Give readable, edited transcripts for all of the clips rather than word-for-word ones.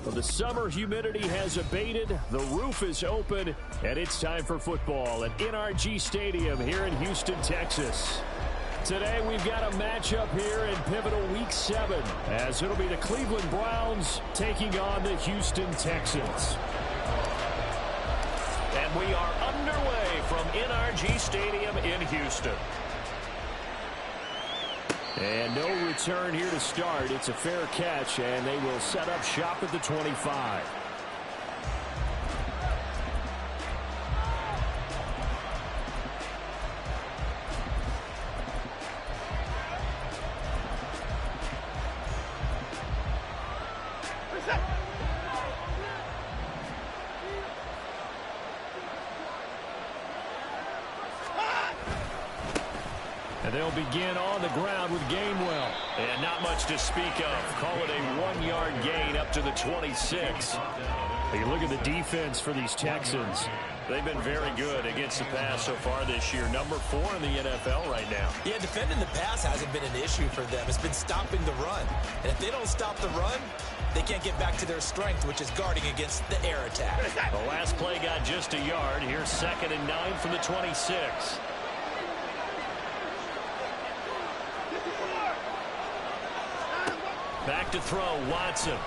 Well, the summer humidity has abated, the roof is open, and it's time for football at NRG Stadium here in Houston, Texas. Today we've got a matchup here in pivotal Week 7, as it'll be the Cleveland Browns taking on the Houston Texans. And we are underway from NRG Stadium in Houston. And no return here to start. It's a fair catch, and they will set up shop at the 25. And they'll begin on the ground with Gainwell. And not much to speak of. Call it a 1-yard gain up to the 26. You look at the defense for these Texans. They've been very good against the pass so far this year. Number 4 in the NFL right now. Yeah, defending the pass hasn't been an issue for them. It's been stopping the run. And if they don't stop the run, they can't get back to their strength, which is guarding against the air attack. The last play got just a yard. Here's 2nd and 9 from the 26. Back to throw, Watson.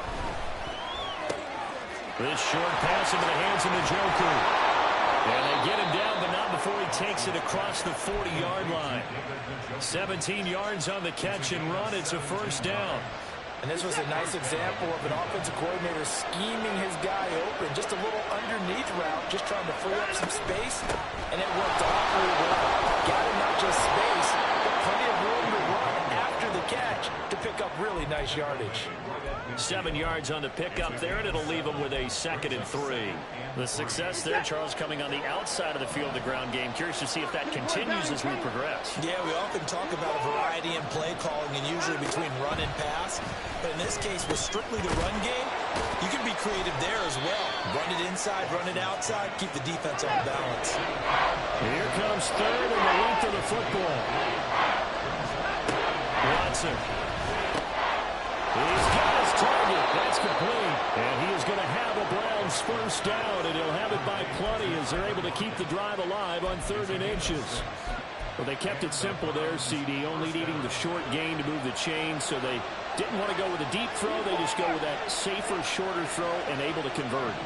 This short pass into the hands of Njoku. And they get him down, but not before he takes it across the 40-yard line. 17 yards on the catch and run. It's a first down. And this was a nice example of an offensive coordinator scheming his guy open. Just a little underneath route, just trying to free up some space. And it worked awfully well. Got him not just space, but plenty of room to run after the catch to pick up really nice yardage. 7 yards on the pickup there, and it'll leave them with a 2nd and 3. The success there, Charles, coming on the outside of the field, the ground game. Curious to see if that continues as we progress. Yeah, we often talk about a variety in play calling and usually between run and pass. But in this case, with strictly the run game, you can be creative there as well. Run it inside, run it outside, keep the defense on balance. Here comes 3rd and the length of the football. Watson. He's got his target. That's complete. And he is going to have a Browns first down, and he'll have it by plenty as they're able to keep the drive alive on 3rd and inches. Well, they kept it simple there, CD, only needing the short gain to move the chain, so they didn't want to go with a deep throw. They just go with that safer, shorter throw and able to convert.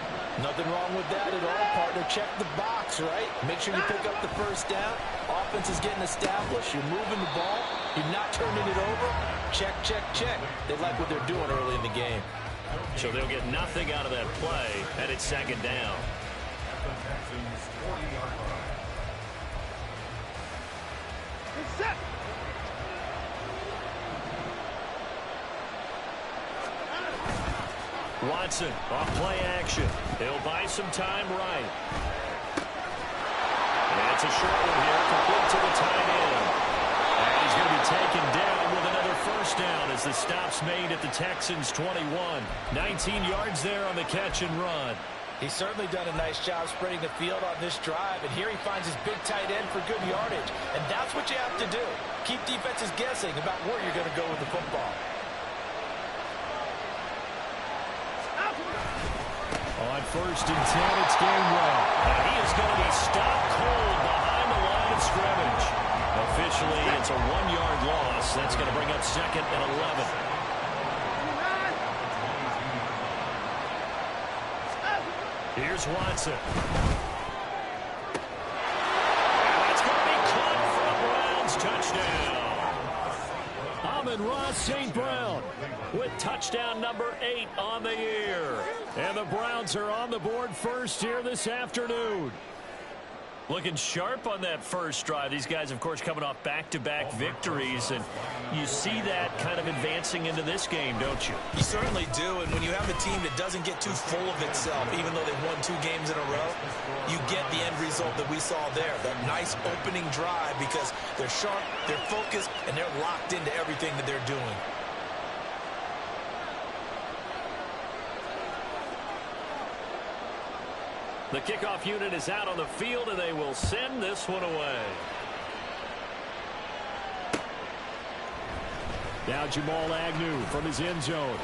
Nothing wrong with that at all, partner. Check the box, right? Make sure you pick up the first down. Offense is getting established. You're moving the ball. You're not turning it over. Check, check, check. They like what they're doing early in the game. So they'll get nothing out of that play, and it's 2nd down. Watson off play action. He'll buy some time right. And it's a short one here, complete to the tight end. And he's going to be taken down with another first down as the stop's made at the Texans' 21. 19 yards there on the catch and run. He's certainly done a nice job spreading the field on this drive, and here he finds his big tight end for good yardage. And that's what you have to do. Keep defenses guessing about where you're going to go with the football. On 1st and 10, it's Gainwell. And he is going to be stopped cold behind the line of scrimmage. Eventually, it's a 1-yard loss. That's going to bring up 2nd and 11. Here's Watson. And that's going to be caught for a Browns touchdown. Amon-Ra St. Brown with touchdown number 8 on the year. And the Browns are on the board first here this afternoon. Looking sharp on that first drive. These guys, of course, coming off back-to-back victories, and you see that kind of advancing into this game, don't you? You certainly do, and when you have a team that doesn't get too full of itself, even though they've won 2 games in a row, you get the end result that we saw there, that nice opening drive, because they're sharp, they're focused, and they're locked into everything that they're doing. The kickoff unit is out on the field, and they will send this one away. Now Jamal Agnew from his end zone.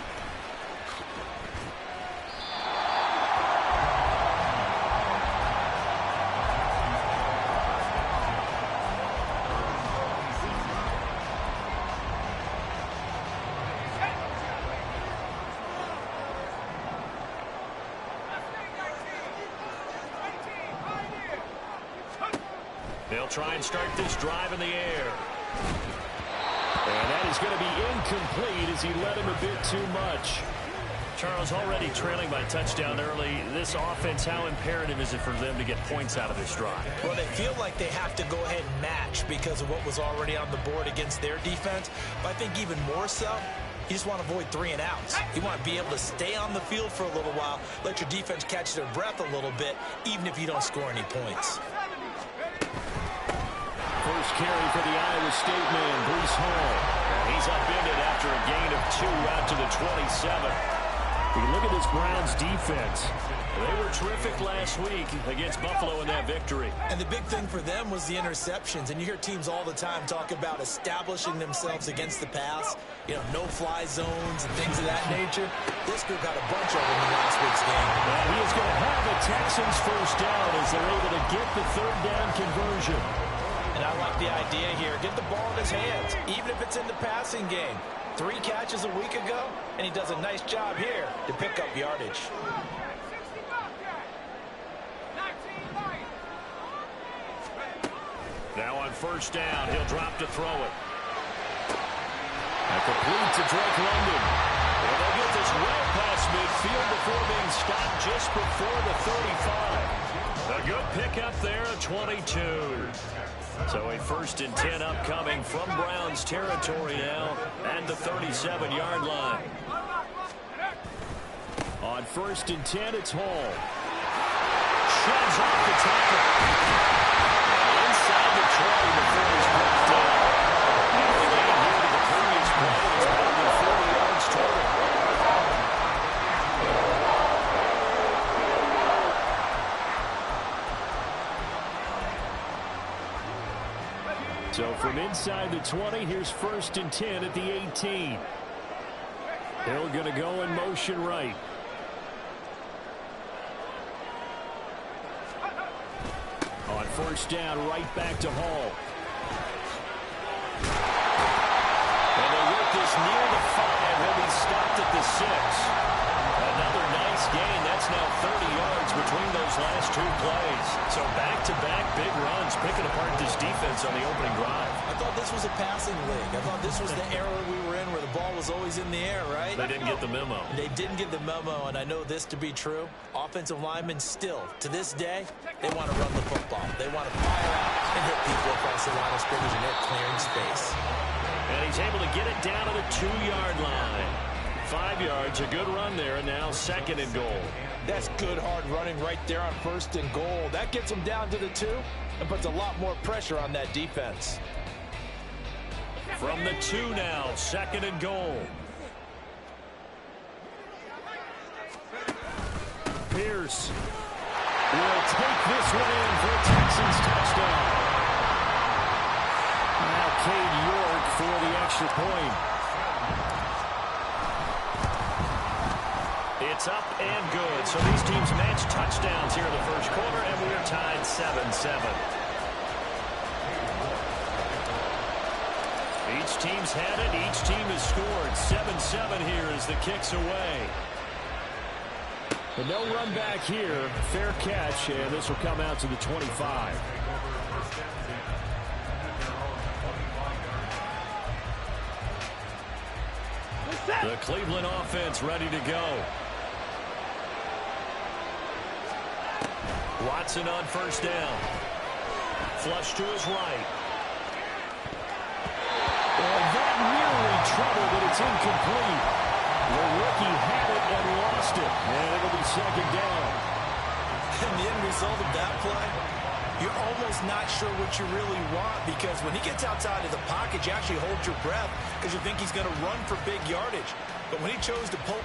They'll try and start this drive in the air. And that is going to be incomplete as he led him a bit too much. Charles, already trailing by touchdown early. This offense, how imperative is it for them to get points out of this drive? Well, they feel like they have to go ahead and match because of what was already on the board against their defense. But I think even more so, you just want to avoid 3 and outs. You want to be able to stay on the field for a little while, let your defense catch their breath a little bit, even if you don't score any points. First carry for the Iowa State man, Breece Hall. And he's upended after a gain of 2 out to the 27. You look at this Browns defense. They were terrific last week against Buffalo in that victory. And the big thing for them was the interceptions. And you hear teams all the time talk about establishing themselves against the pass. You know, no-fly zones and things of that nature. This group got a bunch of them in last week's game. Well, he is going to have the Texans first down as they're able to get the 3rd down conversion. And I like the idea here. Get the ball in his hands, even if it's in the passing game. 3 catches a week ago, and he does a nice job here to pick up yardage. Now on first down, he'll drop to throw it. And complete to Drake London. And they'll get this well past midfield before being stopped just before the 35. A good pickup there at 22. So a 1st and 10 upcoming from Browns territory now and the 37-yard line. On 1st and 10, it's Hall. Shoves off the tackle. And inside the 20 before he's brought down. And the gain here to the previous play is more than 40 yards total. So from inside the 20, here's 1st and 10 at the 18. Hill going to go in motion right. On first down, right back to Hall. And they work this near the 5. He'll be stopped at the 6. Another nice gain. That's now 30 yards between those last 2 plays. So back-to-back big runs, picking apart this defense on the opening drive. I thought this was a passing league. I thought this was the era we were in where the ball was always in the air, right? They didn't get the memo. They didn't get the memo, and I know this to be true. Offensive linemen still, to this day, they want to run the football. They want to fire out and hit people across the line of scrimmage, and they're clearing space. And he's able to get it down to the 2-yard line. 5 yards, a good run there, and now 2nd and goal. That's good hard running right there on 1st and goal. That gets them down to the 2 and puts a lot more pressure on that defense. From the 2 now, 2nd and goal. Pierce will take this one in for a Texans touchdown. Now Cade York for the extra point. It's up and good. So these teams match touchdowns here in the first quarter, and we're tied 7-7. Each team's had it. Each team has scored. 7-7 here as the kick's away. But no run back here. Fair catch, and this will come out to the 25. The Cleveland offense ready to go. Watson on first down. Flush to his right. And that nearly trouble, but it's incomplete. The rookie had it and lost it. And it'll be second down. And the end result of that play, you're almost not sure what you really want, because when he gets outside of the pocket, you actually hold your breath because you think he's going to run for big yardage. But when he chose to pull...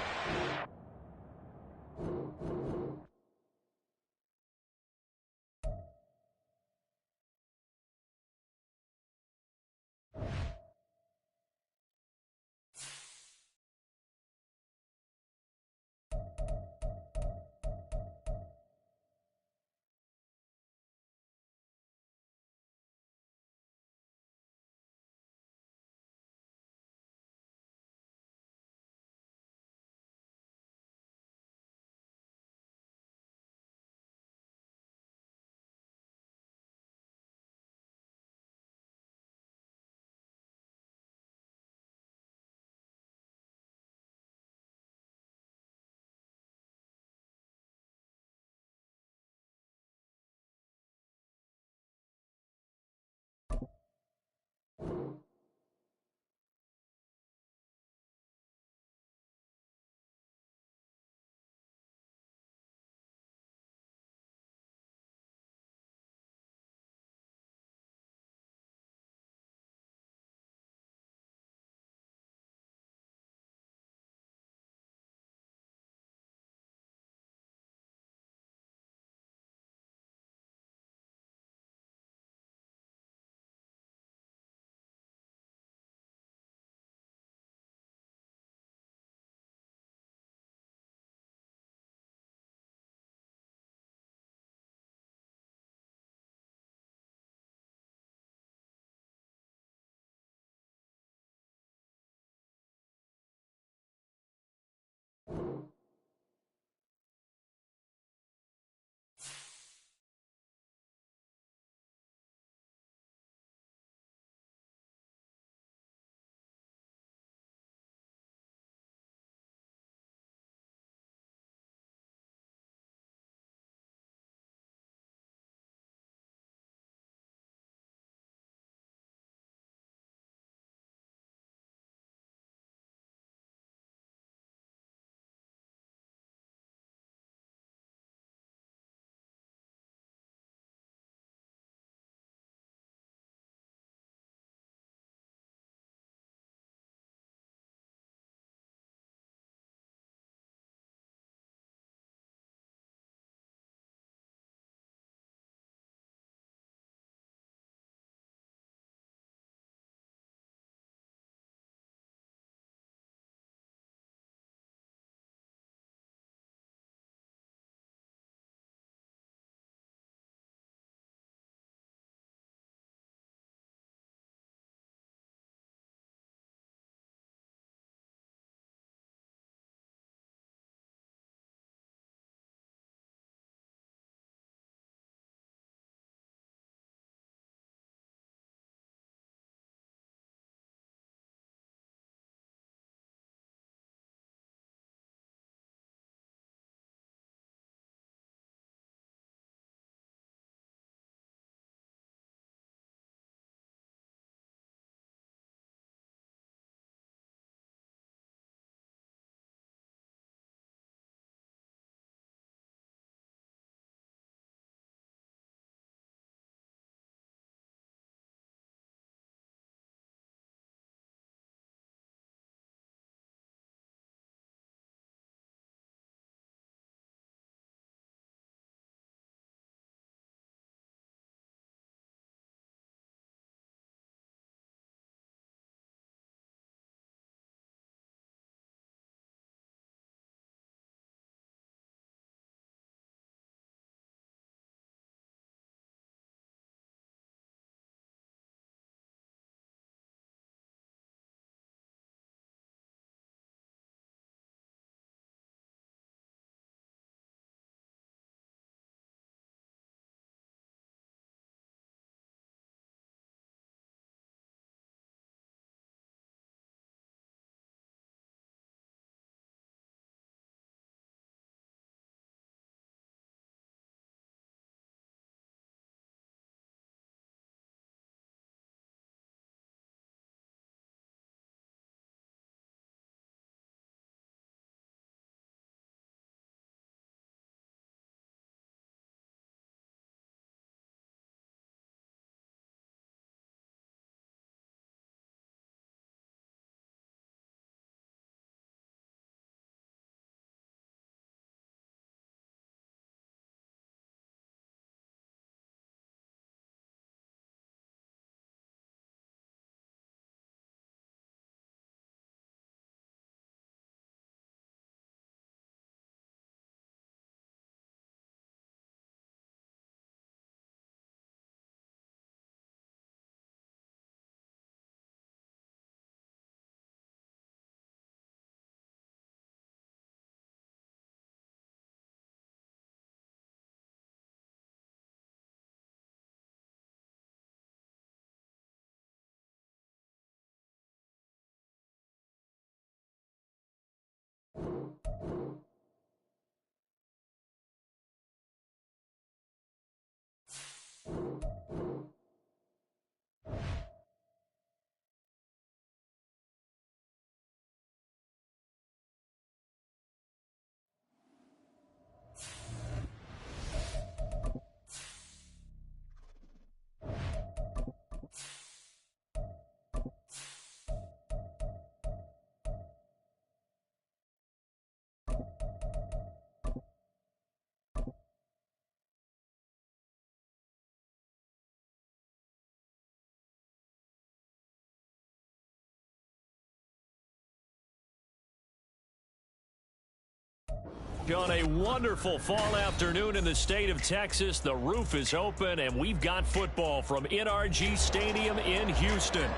On a wonderful fall afternoon in the state of Texas, the roof is open, and we've got football from NRG Stadium in Houston.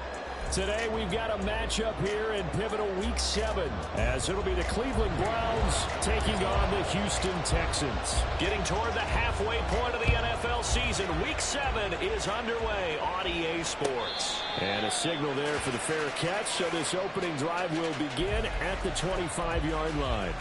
Today, we've got a matchup here in pivotal Week 7, as it'll be the Cleveland Browns taking on the Houston Texans. Getting toward the halfway point of the NFL season, Week 7 is underway on EA Sports. And a signal there for the fair catch, so this opening drive will begin at the 25-yard line.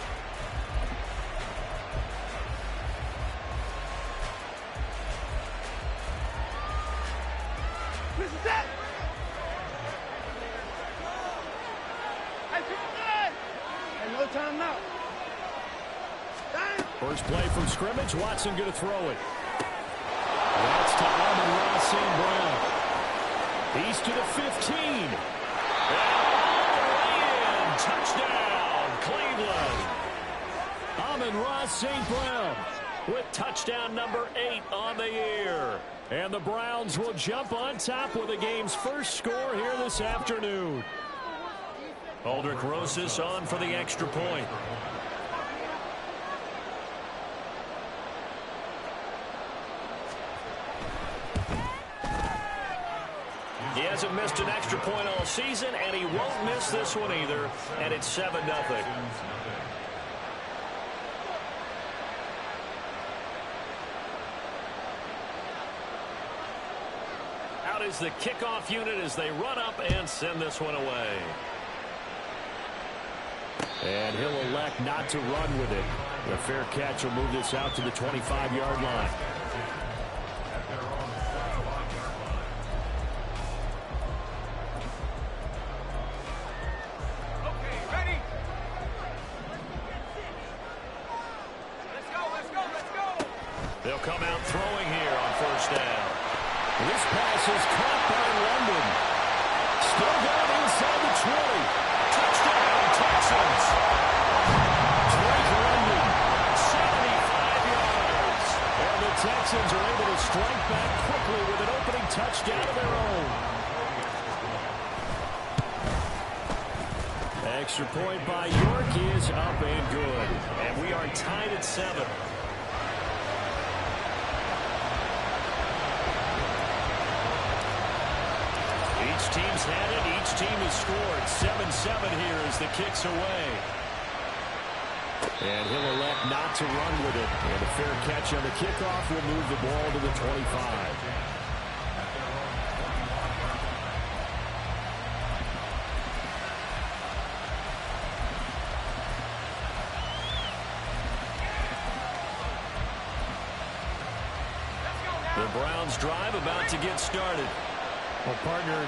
First play from scrimmage. Watson going to throw it. That's to Amon-Ra St. Brown. He's to the 15. And all the way in. Touchdown, Cleveland. Amon-Ra St. Brown with touchdown number 8 on the year. And the Browns will jump on top with the game's first score here this afternoon. Aldrich Rosas on for the extra point. He hasn't missed an extra point all season, and he won't miss this one either, and it's 7-0. Out is the kickoff unit as they run up and send this one away. And he'll elect not to run with it. The fair catch will move this out to the 25-yard line. They'll come out throwing here on first down. This pass is caught by London. Still going inside the 20. Touchdown, Texans. Drake London, 75 yards. And the Texans are able to strike back quickly with an opening touchdown of their own. Extra point by York is up and good. And we are tied at 7. Each team's had it. Each team has scored. 7-7 here as the kick's away. And he'll elect not to run with it. And a fair catch on the kickoff will move the ball to the 25. The Browns drive about to get started. Well, partner,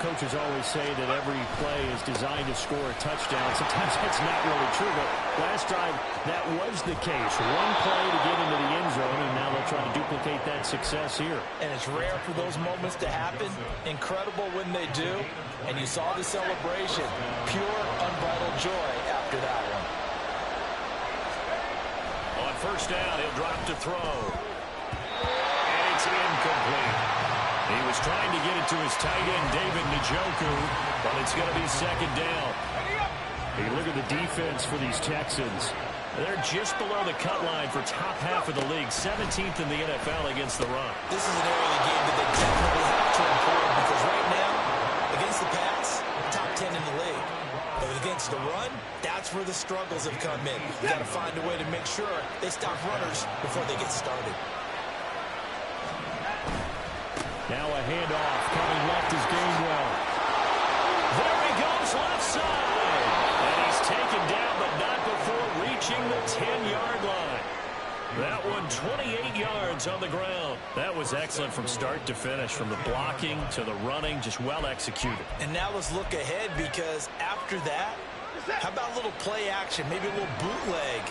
coaches always say that every play is designed to score a touchdown. Sometimes that's not really true, but last drive, that was the case. One play to get into the end zone, and now they'll try to duplicate that success here. And it's rare for those moments to happen. Incredible when they do. And you saw the celebration. Pure, unbridled joy after that one. On first down, he'll drop to throw. And it's incomplete. He was trying to get it to his tight end, David Njoku, but it's going to be second down. Hey, look at the defense for these Texans. They're just below the cut line for top half of the league, 17th in the NFL against the run. This is an area of the game that they definitely have to improve because right now, against the pass, top 10 in the league. But against the run, that's where the struggles have come in. You got to find a way to make sure they stop runners before they get started. Now a handoff coming left is Gainwell. There he goes left side. And he's taken down, but not before reaching the 10-yard line. That one 28 yards on the ground. That was excellent from start to finish, from the blocking to the running, just well executed. And now let's look ahead because after that, how about a little play action, maybe a little bootleg,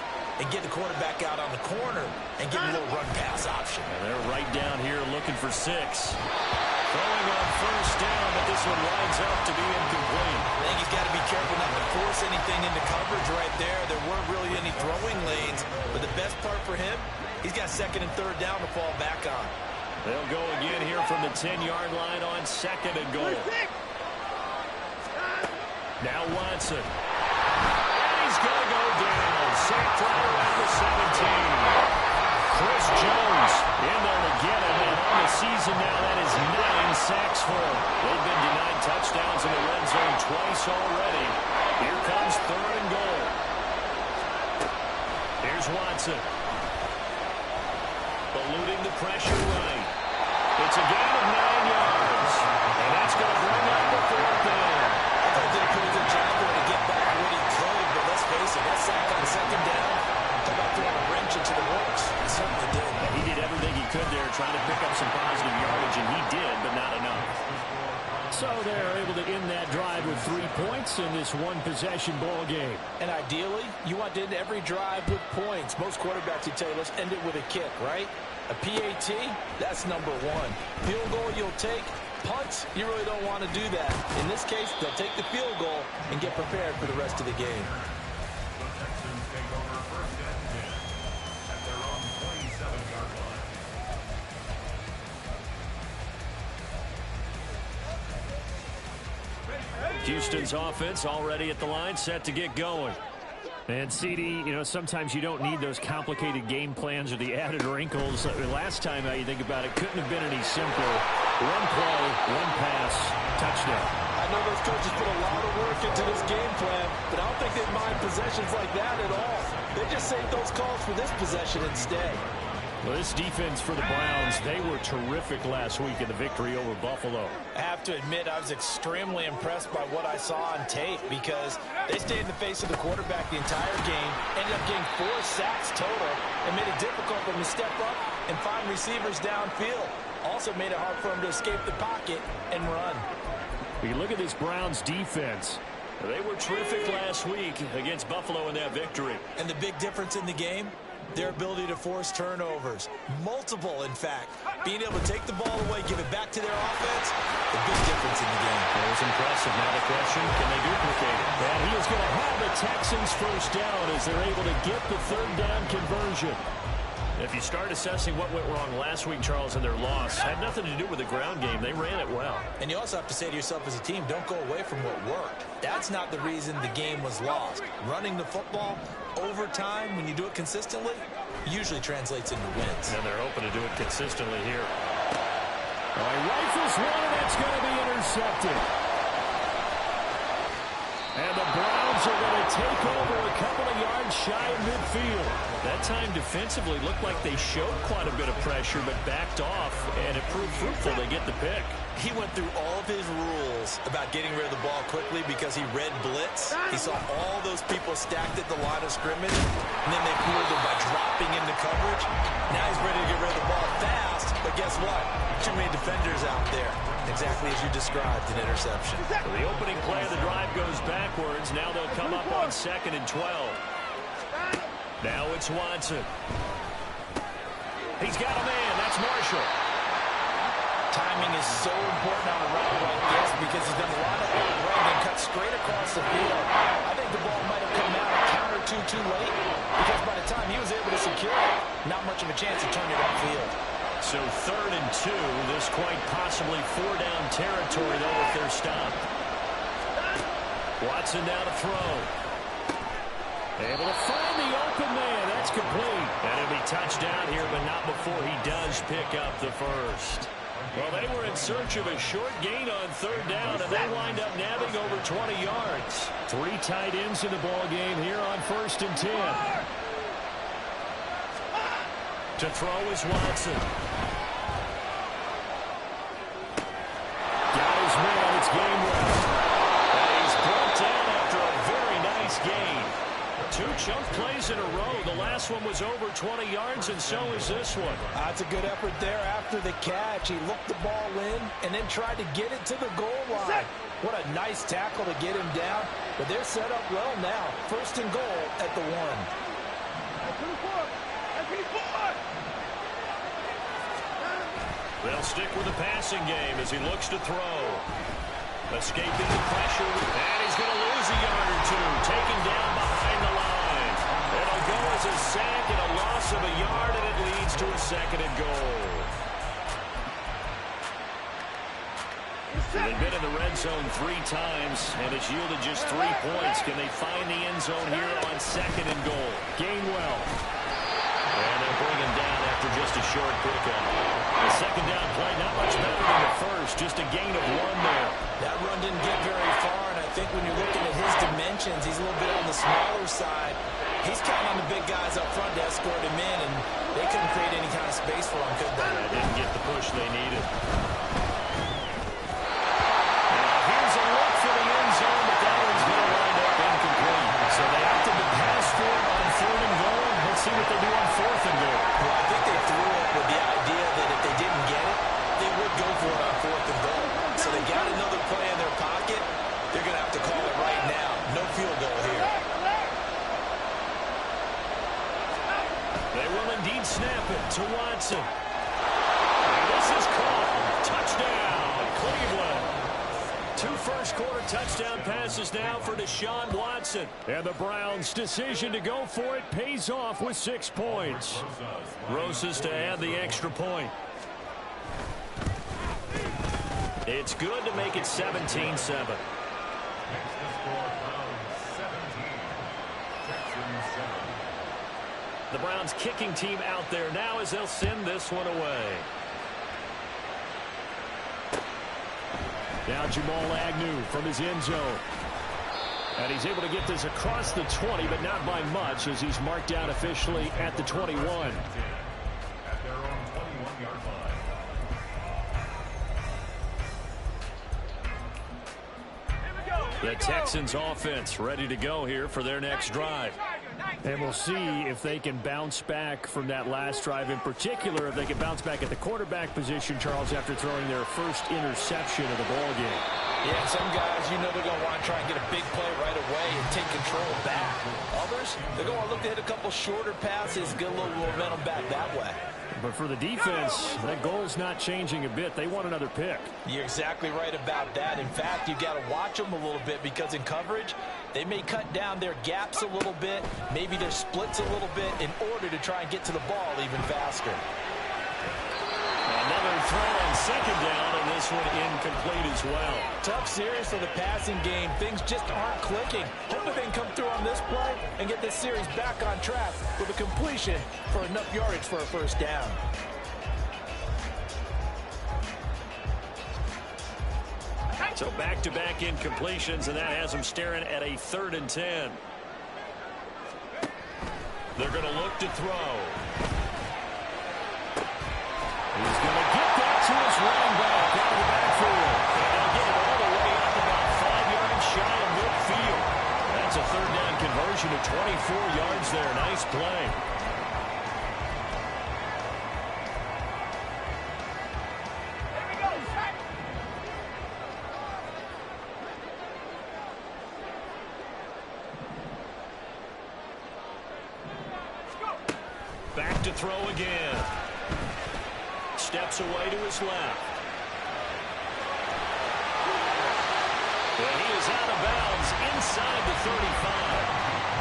and get the quarterback out on the corner and get a little run pass option. And they're right down here looking for 6. Throwing on first down, but this one lines up to be incomplete. I think he's got to be careful not to force anything into coverage right there. There weren't really any throwing lanes, but the best part for him, he's got second and third down to fall back on. They'll go again here from the 10-yard line on second and goal. Now Watson. And he's going to go down. sacked right around the 17. Chris Jones in there to get him, and on the season now, that is 9 sacks for him. They've been denied touchdowns in the red zone twice already. Here comes 3rd and goal. Here's Watson. Eluding the pressure right. It's a gain of 9 yards, and that's going to bring up the 4th down. I thought he did a pretty good job there to get back what he could, but let's face it, that sack on 2nd down, how about throwing a wrench into the works? He certainly did. He did everything he could there trying to pick up some positive yardage, and he did, but not enough. So they're able to end that drive with 3 points in this one-possession ball game. And ideally, you want to end every drive with points. Most quarterbacks, you tell you, let's end it with a kick, right? A PAT, that's number 1. Field goal you'll take. Punts, you really don't want to do that. In this case, they'll take the field goal and get prepared for the rest of the game. Houston's offense already at the line, set to get going. And CD, you know, sometimes you don't need those complicated game plans or the added wrinkles. Last time, you think about it, couldn't have been any simpler. 1 play, 1 pass, touchdown. I know those coaches put a lot of work into this game plan, but I don't think they mind possessions like that at all. They just save those calls for this possession instead. Well, this defense for the Browns, they were terrific last week in the victory over Buffalo. I have to admit, I was extremely impressed by what I saw on tape because they stayed in the face of the quarterback the entire game, ended up getting 4 sacks total, and made it difficult for them to step up and find receivers downfield. Also made it hard for them to escape the pocket and run. You look at this Browns defense. They were terrific last week against Buffalo in that victory. And the big difference in the game? Their ability to force turnovers. Multiple, in fact. Being able to take the ball away, give it back to their offense, the big difference in the game. That was impressive. Now the question, can they duplicate it? And he is going to have the Texans first down as they're able to get the 3rd down conversion. If you start assessing what went wrong last week, Charles, in their loss, had nothing to do with the ground game. They ran it well. And you also have to say to yourself as a team, don't go away from what worked. That's not the reason the game was lost. Running the football over time, when you do it consistently, usually translates into wins. And they're hoping to do it consistently here. All right, rifles one, and that's going to be intercepted. And the Browns are going to take over a couple of yards shy of midfield. That time defensively looked like they showed quite a bit of pressure, but backed off, and it proved fruitful. They get the pick. He went through all of his rules about getting rid of the ball quickly because he read blitz. He saw all those people stacked at the line of scrimmage, and then they fooled him by dropping into coverage. Now he's ready to get rid of the ball fast, but guess what? Too many defenders out there. Exactly as you described, an interception. So the opening play of the drive goes backwards. Now they'll come up on 2nd and 12. Now it's Watson. He's got a man. That's Marshall. Timing is so important on a route like this because he's done a lot of that right and cut straight across the field. I think the ball might have come out a count or two too late because by the time he was able to secure it, not much of a chance to turn it upfield. So 3rd and 2. This quite possibly 4-down territory, though, if they're stopped. Watson now to throw. Able to find the open man. That's complete. And it'll be touchdown here, but not before he does pick up the first. Well, they were in search of a short gain on 3rd down, and they wind up nabbing over 20 yards. 3 tight ends in the ball game here on 1st and 10. To throw is Watson. Got his man. It's game winner. And he's brought down after a very nice gain. 2 chunk plays in a row. The last one was over 20 yards, and so is this one. That's a good effort there after the catch. He looked the ball in and then tried to get it to the goal line. What a nice tackle to get him down. But they're set up well now. 1st and goal at the 1. They'll stick with the passing game as he looks to throw. Escaping the pressure, and he's going to lose a yard or 2. Taken down behind the line. It'll go as a sack and a loss of a yard, and it leads to a 2nd and goal. They've been in the red zone 3 times, and it's yielded just 3 points. Can they find the end zone here on 2nd and goal? Gainwell. And they'll bring him down after just a short pickup. The 2nd down play, not much better than the first, just a gain of 1 there. That run didn't get very far, and I think when you're looking at his dimensions, he's a little bit on the smaller side. He's counting on the big guys up front to escort him in, and they couldn't create any kind of space for him, could they? Yeah, didn't get the push they needed. Now here's a look for the end zone, but that one's going to wind up incomplete. So they opted to pass for it on 3rd and goal. Let's see what they do on 4th and goal. Well, I think they threw it with the idea that if they didn't get it, they would go for it on 4th and goal. So they got another play in their pocket. They're going to have to call it right now. No field goal here. They will indeed snap it to Watson. And this is caught. Touchdown, Cleveland. 2 first-quarter touchdown passes now for Deshaun Watson. And the Browns' decision to go for it pays off with 6 points. Rosas to add the extra point. It's good to make it 17-7. The Browns kicking team out there now as they'll send this one away. Now Jamal Agnew from his end zone. And he's able to get this across the 20, but not by much as he's marked down officially at the 21. At their own 21-yard line. The Texans offense ready to go here for their next drive. And we'll see if they can bounce back from that last drive. In particular, if they can bounce back at the quarterback position, Charles, after throwing their first interception of the ball game. Yeah, some guys, you know they're going to want to try and get a big play right away and take control back. Others, they're going to look to hit a couple shorter passes, get a little momentum back that way. But for the defense, that goal's not changing a bit. They want another pick. You're exactly right about that. In fact, you've got to watch them a little bit because in coverage, they may cut down their gaps a little bit, maybe their splits a little bit in order to try and get to the ball even faster. Another throw on 2nd down, and this one incomplete as well. Tough series for the passing game. Things just aren't clicking. Hopefully they can come through on this play and get this series back on track with a completion for enough yardage for a first down. So back-to-back incompletions, and that has them staring at a 3rd and 10. They're going to look to throw. He's going to get that to his running back out of the backfield. And he'll get it all the way up about 5 yards shy of midfield. That's a 3rd down conversion of 24 yards there. Nice play. Back to throw again. Steps away to his left. And he is out of bounds inside the 35.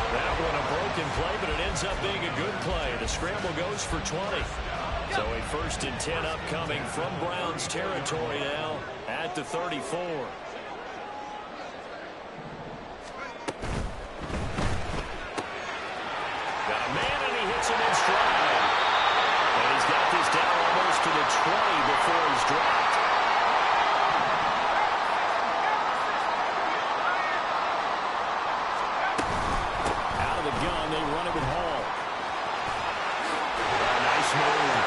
That one a broken play, but it ends up being a good play. The scramble goes for 20. So a 1st and 10 upcoming from Browns territory now at the 34. Got a man, and he hits him in stride. And he's got this down almost to the 20 before he's dropped. Out of the gun, they run it with Hall. Nice move.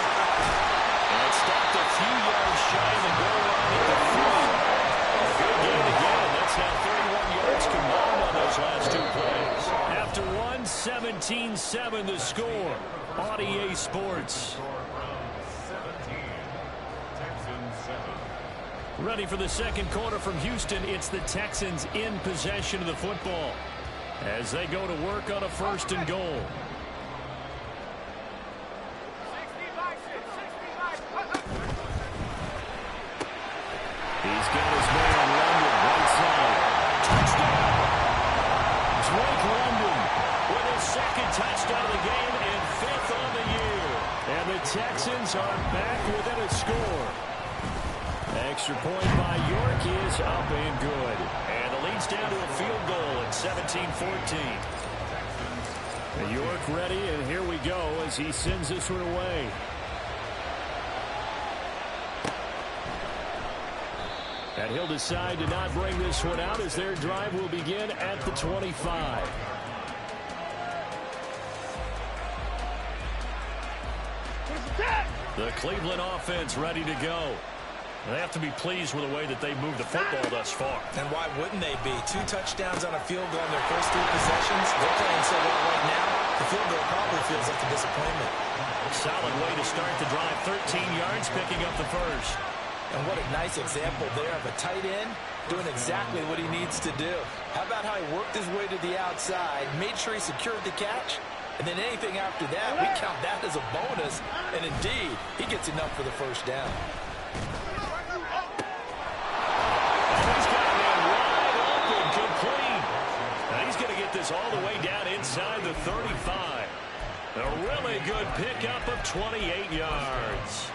And it's stopped a few yards shy of the goal line at the 3. Good game again. That's now 31 yards combined on those last 2 plays. After 17-7 the score on EA Sports. Ready for the 2nd quarter from Houston. It's the Texans in possession of the football as they go to work on a 1st and goal. He's got his man London right side. Touchdown! Drake London with his 2nd touchdown of the game and 5th on the year. And the Texans are back within a score. A Extra point by York is up and good. And the lead's down to a field goal at 17-14. York ready, and here we go as he sends this one away. And he'll decide to not bring this one out as their drive will begin at the 25. The Cleveland offense ready to go. They have to be pleased with the way that they moved the football thus far. And why wouldn't they be? 2 touchdowns on a field goal in their first 3 possessions. They're playing so well right now, the field goal probably feels like a disappointment. Solid way to start the drive. 13 yards, picking up the first. And what a nice example there of a tight end doing exactly what he needs to do. How about how he worked his way to the outside, made sure he secured the catch, and then anything after that, we count that as a bonus. And indeed, he gets enough for the first down. And he's got a man wide open, complete. And he's going to get this all the way down inside the 35. A really good pickup of 28 yards.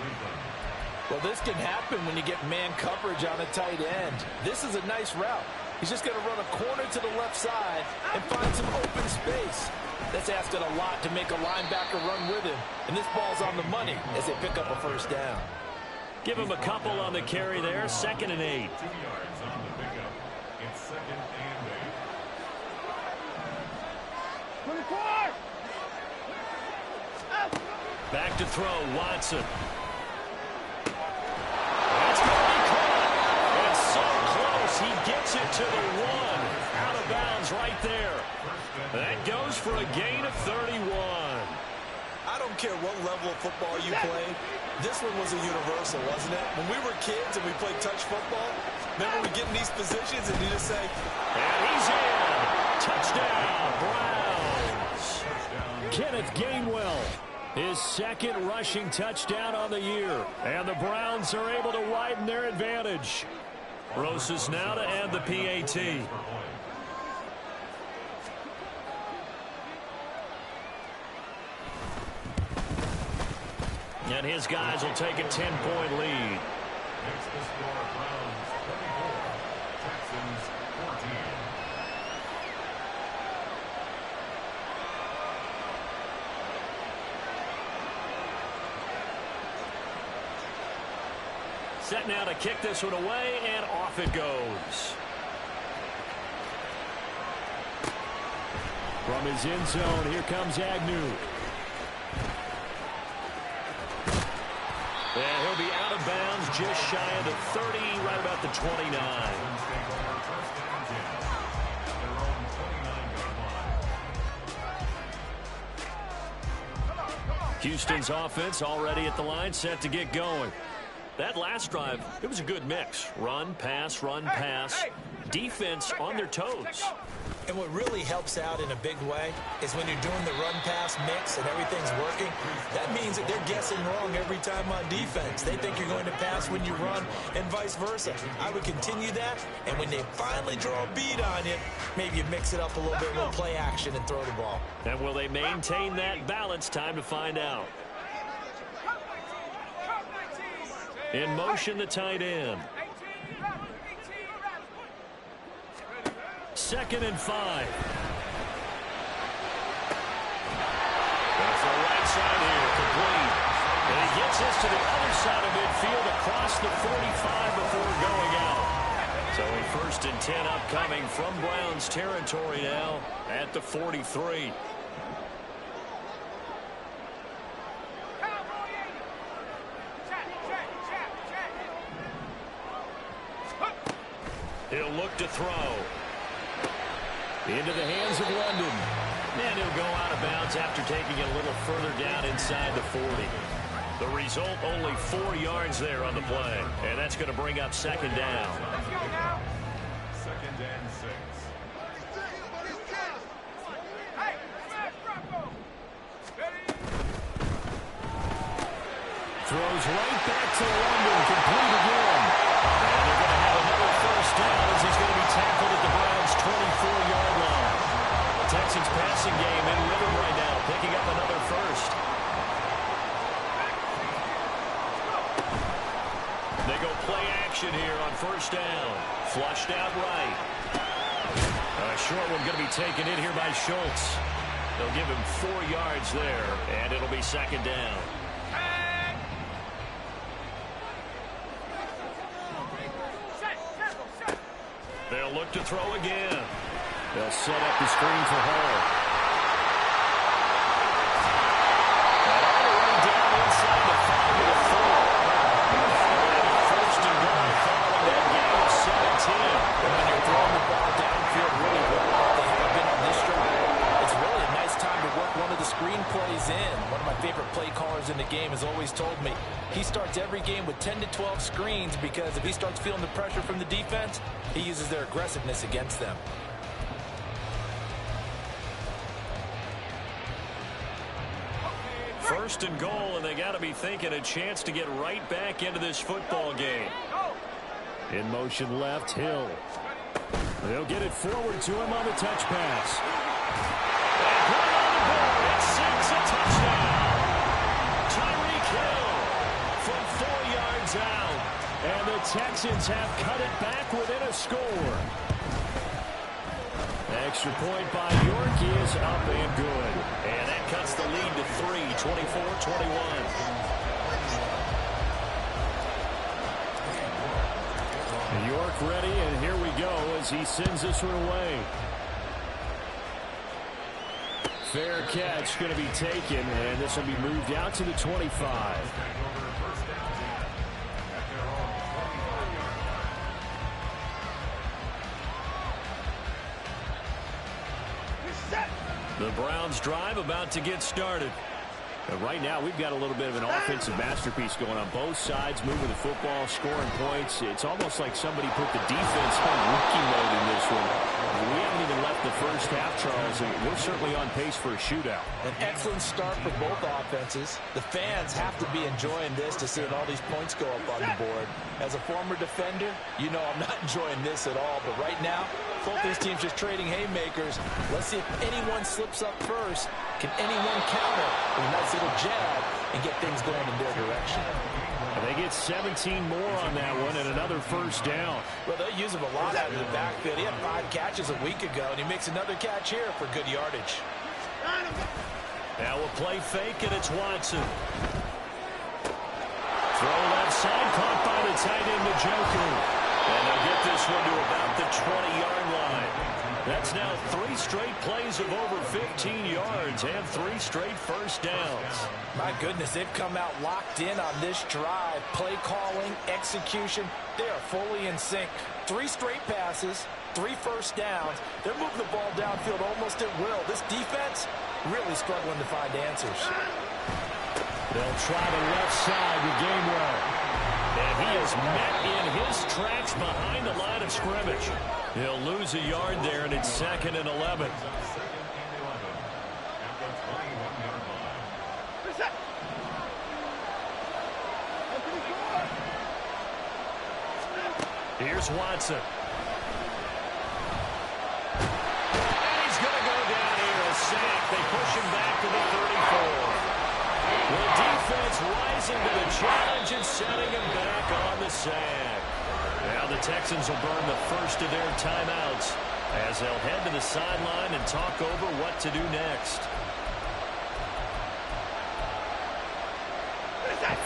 Well, this can happen when you get man coverage on a tight end. This is a nice route. He's just going to run a corner to the left side and find some open space. That's asking a lot to make a linebacker run with him. And this ball's on the money as they pick up a first down. Give him a couple on the carry there. 2nd and 8. 2 yards on the pickup. It's 2nd and 8. Back to throw, Watson. That's going to be caught. It's so close. He gets it to the 1. Out of bounds right there. That goes for a gain of 31. I don't care what level of football you played. This one was a universal, wasn't it? When we were kids and we played touch football, remember we get in these positions and you just say, and he's in. Touchdown, Browns. Kenneth Gainwell, his 2nd rushing touchdown on the year. And the Browns are able to widen their advantage. Rosas now to add the PAT. And his guys will take a 10-point lead. Makes the score Browns 34, Texans 14. Set now to kick this one away, and off it goes. From his end zone, here comes Agnew. And he'll be out of bounds just shy of the 30, right about the 29. Houston's offense already at the line, set to get going. That last drive, it was a good mix. Run, pass, defense on their toes. and what really helps out in a big way is when you're doing the run-pass mix and everything's working, that means that they're guessing wrong every time on defense. They think you're going to pass when you run and vice versa. I would continue that, and when they finally draw a bead on you, maybe you mix it up a little bit with play action and throw the ball. And will they maintain that balance? Time to find out. In motion, the tight end. 2nd and 5. That's the right side here, complete. And he gets this to the other side of midfield across the 45 before going out. So a 1st and 10 upcoming from Browns territory now at the 43. He'll look to throw. Into the hands of London. And he'll go out of bounds after taking it a little further down inside the 40. The result, only 4 yards there on the play. And that's going to bring up 2nd down. 2nd and 6. Throws right back to London. Complete again. And they're going to have another 1st down as he's going to be tackled at the Browns' 24-yard line. The Texans passing game in rhythm right now, picking up another 1st. They go play action first down. Flushed out right. A short one going to be taken in here by Schultz. They'll give him 4 yards there, and it'll be second down. They'll look to throw again. They'll set up the screen for Hall. And all the way down inside the 5-4. First and goal following that game of 17. When you're throwing the ball downfield really well, like they have been on this drive, it's really a nice time to work one of the screen plays in. One of my favorite play callers in the game has always told me he starts every game with 10 to 12 screens because if he starts feeling the pressure from the defense, he uses their aggressiveness against them. First and goal, and they got to be thinking a chance to get right back into this football game. In motion left, Hill. They'll get it forward to him on the touch pass. And right on the board, it's 6, a touchdown. Tyreek Hill from 4 yards out. And the Texans have cut it back within a score. Extra point by York is up and good. And that cuts the lead to 3, 24-21. York ready, and here we go as he sends this one away. Fair catch going to be taken, and this will be moved out to the 25. The Browns drive about to get started. And right now, we've got a little bit of an offensive masterpiece going on both sides, moving the football, scoring points. It's almost like somebody put the defense on rookie mode in this one. We haven't even left the first half, Charles, and we're certainly on pace for a shootout. An excellent start for both offenses. The fans have to be enjoying this to see all these points go up on the board. As a former defender, you know I'm not enjoying this at all. But right now, both these teams just trading haymakers. Let's see if anyone slips up first. Can anyone counter with a nice little jab and get things going in their direction? And they get 17 more on that one and another first down. Well, they use him a lot out of the backfield. He had 5 catches a week ago, and he makes another catch here for good yardage. Now a play fake, and it's Watson. Throw left side, caught by the tight end, Njoku. And they'll get this one to about the 20-yard line. That's now 3 straight plays of over 15 yards and 3 straight first downs. My goodness, they've come out locked in on this drive. Play calling, execution, they are fully in sync. 3 straight passes, 3 first downs. They're moving the ball downfield almost at will. This defense really struggling to find answers. They'll try the left side with Gainwell. And he is met in his tracks behind the line of scrimmage. He'll lose a yard there, and it's 2nd and 11. Here's Watson. And he's going to go down here, a sack. They push him back to the 34. The defense rising to the challenge and setting him back on the sack. Now the Texans will burn the first of their timeouts as they'll head to the sideline and talk over what to do next.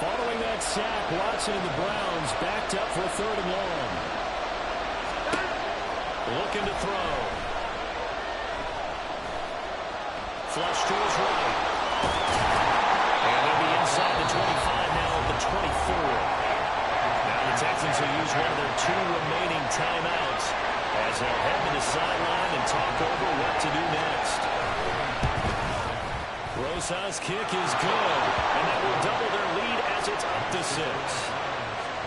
Following that sack, Watson and the Browns backed up for 3rd and long. Looking to throw. Flush to his right. And they'll be inside the 25 now at the 24. Now the Texans will use one of their 2 remaining timeouts as they'll head to the sideline and talk over what to do next. Rosas' kick is good, and that will double their lead as it's up to 6.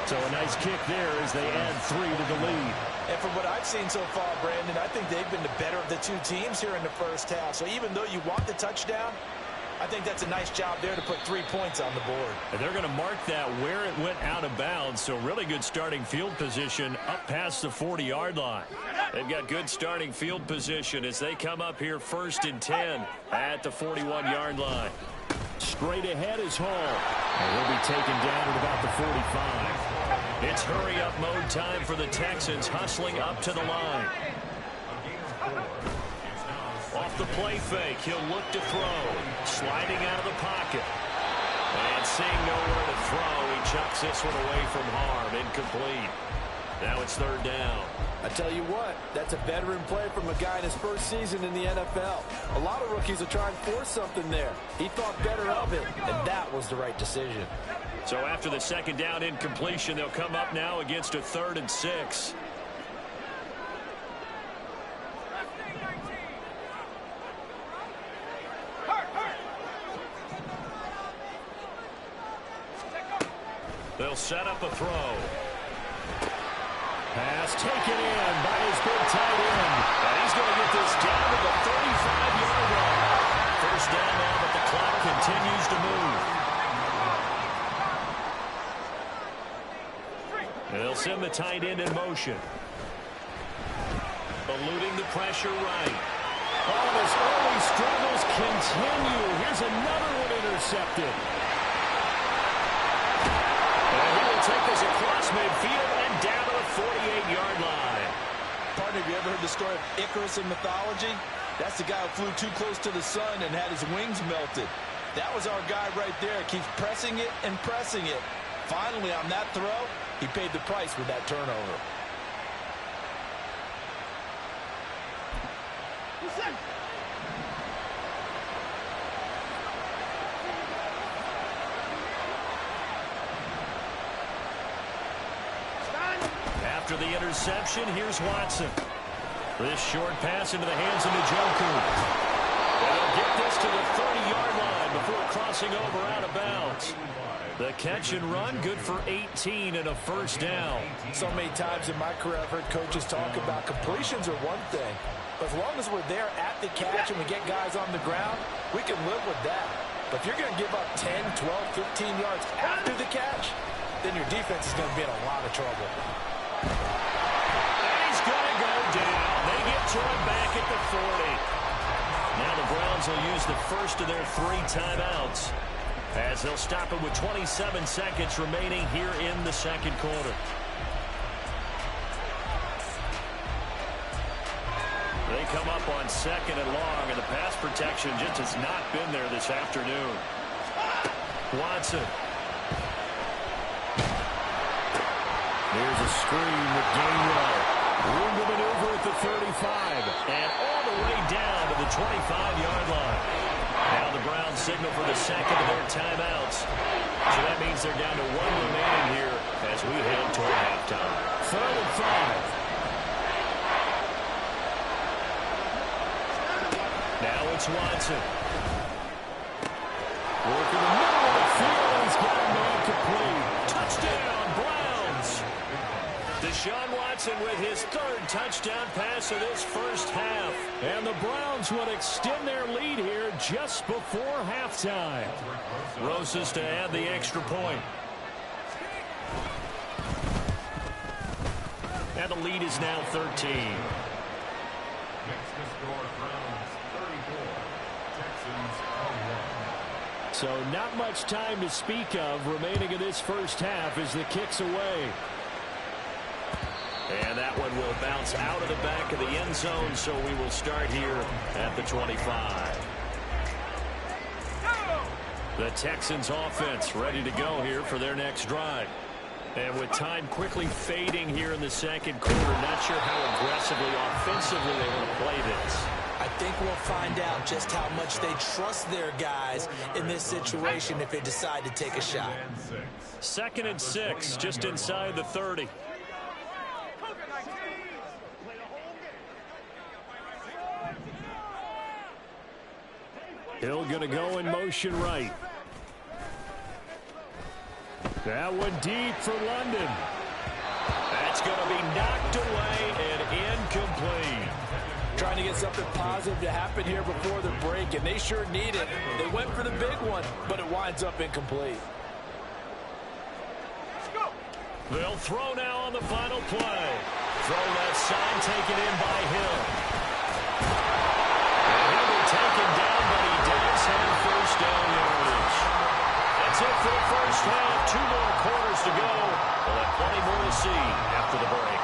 So a nice kick there as they add 3 to the lead. And from what I've seen so far, Brandon, I think they've been the better of the 2 teams here in the first half. So even though you want the touchdown, I think that's a nice job there to put 3 points on the board. And they're going to mark that where it went out of bounds. So really good starting field position up past the 40-yard line. They've got good starting field position as they come up here 1st and 10 at the 41-yard line. Straight ahead is Hall. And he'll be taken down at about the 45. It's hurry-up mode time for the Texans, hustling up to the line. Off the play fake, he'll look to throw. Sliding out of the pocket. And seeing nowhere to throw, he chucks this one away from harm. Incomplete. Now it's third down. I tell you what, that's a veteran play from a guy in his first season in the NFL. A lot of rookies will try and force something there. He thought better of it, and that was the right decision. So after the second down incompletion, they'll come up now against a 3rd and 6. They'll set up a throw. Pass taken in by his big tight end. And he's going to get this down to the 35-yard line. First down now, but the clock continues to move. They'll send the tight end in motion. Eluding the pressure right. Oh, his early struggles continue. Here's another one intercepted. And he will take this across midfield and down to the 48-yard line. Partner, have you ever heard the story of Icarus in mythology? That's the guy who flew too close to the sun and had his wings melted. That was our guy right there. Keeps pressing it and pressing it. Finally, on that throw, he paid the price with that turnover. After the interception, here's Watson. This short pass into the hands of Njoku. They'll get this to the 30-yard line before crossing over out of bounds. The catch and run, good for 18 and a first down. So many times in my career, I've heard coaches talk about completions are one thing. But as long as we're there at the catch and we get guys on the ground, we can live with that. But if you're going to give up 10, 12, 15 yards after the catch, then your defense is going to be in a lot of trouble. He's going to go down. They get to him back at the 40. Now the Browns will use the first of their 3 timeouts, as they'll stop it with 27 seconds remaining here in the second quarter. They come up on 2nd and long, and the pass protection just has not been there this afternoon. Watson. Here's a screen with Gainwell. Room to maneuver at the 35. And all the way down to the 25-yard line. Now the Browns signal for the second of their timeouts. So that means they're down to 1 remaining here as we head toward halftime. 3rd and 5. Now it's Watson. Working the middle of the field. He's got a man complete. Touchdown, Browns. Deshaun Watson with his 3rd touchdown pass of this first half. And the Browns would extend their lead here just before halftime. Rosas to add the extra point. And the lead is now 13. Next to score, Browns 34, Texans 21. So not much time to speak of remaining in this first half as the kick's away. And that one will bounce out of the back of the end zone, so we will start here at the 25. The Texans offense ready to go here for their next drive. And with time quickly fading here in the second quarter, not sure how aggressively, offensively they want to play this. I think we'll find out just how much they trust their guys in this situation if they decide to take a shot. 2nd and 6, just inside the 30. Hill going to go in motion right. That one deep for London. That's going to be knocked away and incomplete. Trying to get something positive to happen here before the break, and they sure need it. They went for the big one, but it winds up incomplete. They'll throw now on the final play. Throw left side taken in by Hill. And he'll be taken down, but he does have first down yardage. That's it for the first half. 2 more quarters to go. We'll have plenty more to see after the break.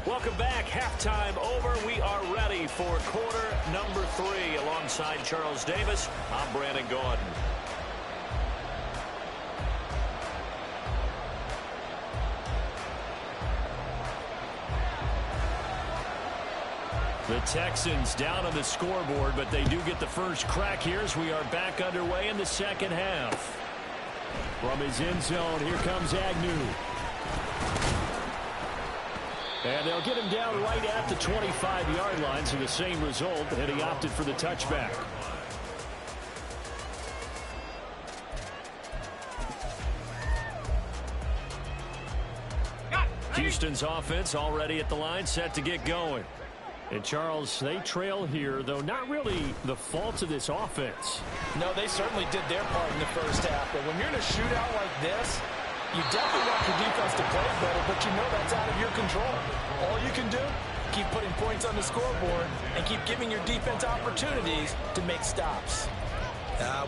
Welcome back. Halftime over. We are ready for quarter number 3. Alongside Charles Davis, I'm Brandon Gaudin. The Texans down on the scoreboard, but they do get the first crack here as we are back underway in the second half. From his end zone, here comes Agnew. And they'll get him down right at the 25-yard line, so the same result, and he opted for the touchback. Houston's offense already at the line, set to get going. And, Charles, they trail here, though not really the fault of this offense. No, they certainly did their part in the first half. But when you're in a shootout like this, you definitely want your defense to play better, but you know that's out of your control. All you can do, keep putting points on the scoreboard and keep giving your defense opportunities to make stops.